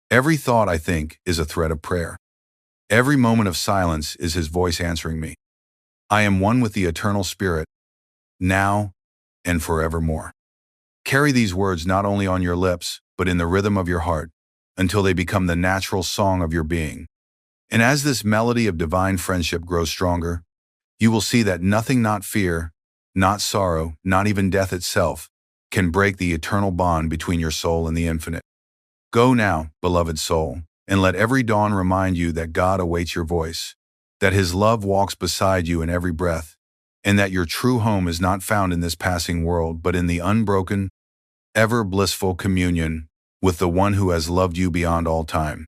Every thought I think is a thread of prayer. Every moment of silence is His voice answering me. I am one with the eternal Spirit, now and forevermore. Carry these words not only on your lips, but in the rhythm of your heart, until they become the natural song of your being. And as this melody of divine friendship grows stronger, you will see that nothing, not fear, not sorrow, not even death itself, can break the eternal bond between your soul and the infinite. Go now, beloved soul, and let every dawn remind you that God awaits your voice, that His love walks beside you in every breath, and that your true home is not found in this passing world but in the unbroken, ever blissful communion with the one who has loved you beyond all time.